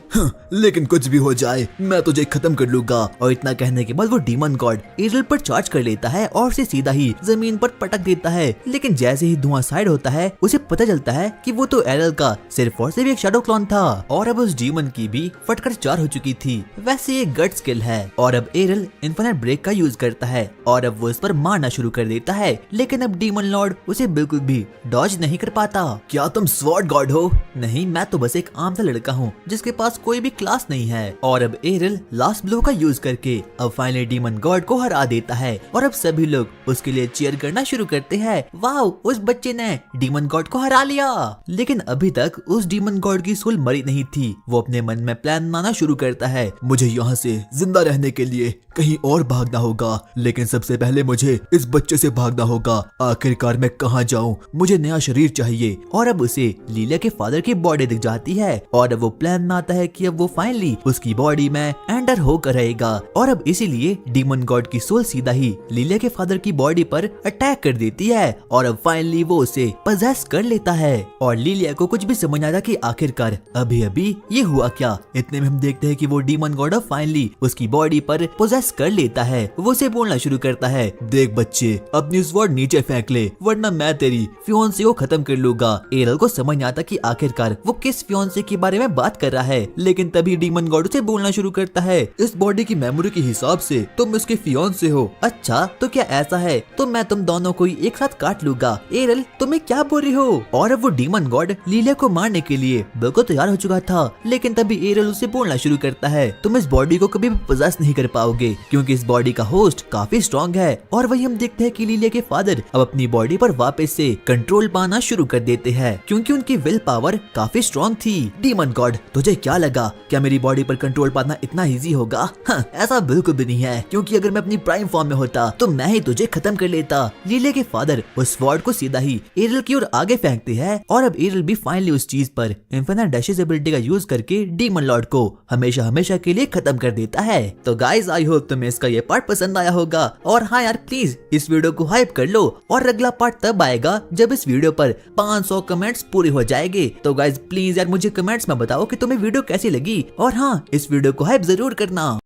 लेकिन कुछ भी हो जाए मैं तुझे खत्म कर लूंगा।
और इतना कहने के बाद वो डीमन गॉड एरियल पर चार्ज कर लेता है और उसे सीधा ही जमीन पर पटक देता है। लेकिन जैसे ही धुआं साइड होता है उसे पता चलता है कि वो तो एरियल का सिर्फ और सिर्फ एक शैडो क्लोन था और अब उस डीमन की भी फटकर 4 हो चुकी थी। वैसे ये गट स्किल है और अब एरियल इन्फिनिट ब्रेक का यूज करता है और अब वो इस पर मारना शुरू कर देता है। लेकिन अब डीमन लॉर्ड उसे बिल्कुल भी डॉज नहीं कर पाता।
क्या तुम स्वॉर्ड गॉड हो?
नहीं, मैं तो बस एक आम सा लड़का हूँ जिसके पास कोई भी क्लास नहीं है। और अब एरियल लास्ट ब्लो का यूज करके अब फाइनली डीमन गॉड को हरा देता है और अब सभी लोग उसके लिए चीयर करना शुरू करते हैं। वाओ, उस बच्चे ने डीमन गॉड को हरा लिया। लेकिन अभी तक उस डीमन गॉड की सोल मरी नहीं थी। वो अपने मन में प्लान बनाना शुरू करता है,
मुझे यहाँ से जिंदा रहने के लिए कहीं और भागना होगा, लेकिन सबसे पहले मुझे इस बच्चे से भागना होगा। आखिरकार मैं कहाँ जाऊँ? मुझे नया शरीर चाहिए।
और अब उसे लीला के फादर की बॉडी दिख जाती है और अब वो प्लान बनाता है कि अब वो फाइनली उसकी बॉडी में एंटर होकर रहेगा। और अब इसीलिए डीमन गॉड की सोल सीधा ही लीला के फादर की बॉडी पर अटैक कर देती है और अब फाइनली वो उसे पजेस कर लेता है। और लीलिया को कुछ भी समझ नहीं आता कि आखिरकार अभी अभी ये हुआ क्या। इतने में हम देखते हैं कि वो डीमन गॉड फाइनली उसकी बॉडी पर पोजेस कर लेता है। वो उसे बोलना शुरू करता है,
देख बच्चे, अपनी स्वॉर्ड नीचे फेंक ले वरना मैं तेरी
फियोंसे को खत्म कर लूंगा। एरियल को समझ नहीं आता कि आखिरकार वो किस फियोंसे के बारे में बात कर रहा है। लेकिन तभी डीमन गॉड उसे बोलना शुरू करता है,
इस बॉडी की मेमोरी के हिसाब से तुम उसके फियोंसे हो।
अच्छा, तो क्या ऐसा है? तो मैं तुम दोनों को एक साथ काट लूंगा। एरियल, तुम्हें क्या बोल रही हो? और अब वो डीमन गॉड लीला को मारने के लिए बिल्कुल तैयार हो चुका था। लेकिन तभी एरियल उसे बोलना शुरू करता है, तुम इस बॉडी को कभी भी पोजेस नहीं कर पाओगे क्योंकि इस बॉडी का होस्ट काफी स्ट्रॉन्ग है। और वही हम देखते हैं कि लीला के फादर अब अपनी बॉडी पर वापस से कंट्रोल पाना शुरू कर देते हैं क्योंकि उनकी विल पावर काफी स्ट्रॉन्ग थी।
डीमन गॉड, तुझे क्या लगा क्या मेरी बॉडी पर कंट्रोल पाना इतना इजी होगा?
ऐसा बिल्कुल भी नहीं है, क्योंकि अगर मैं अपनी प्राइम फॉर्म में होता तो मैं ही तुझे खत्म कर लेता। लीला के फादर उस स्वॉर्ड को सीधा ही एरियल की ओर आगे फेंकते हैं और अब एरियल भी फाइनली उस चीज पर इन्फिनिट डैशेस एबिलिटी का यूज करके डीमन लॉर्ड को हमेशा हमेशा के लिए खत्म कर देता है। तो गाइस, आई होप तुम्हें इसका ये पार्ट पसंद आया होगा। और हाँ यार, प्लीज इस वीडियो को हाइप कर लो और अगला पार्ट तब आएगा जब इस वीडियो पर 500 कमेंट्स पूरे हो जाएंगे। तो गाइस प्लीज यार मुझे कमेंट्स में बताओ कि तुम्हें वीडियो कैसी लगी और हाँ, इस वीडियो को हाइप जरूर करना।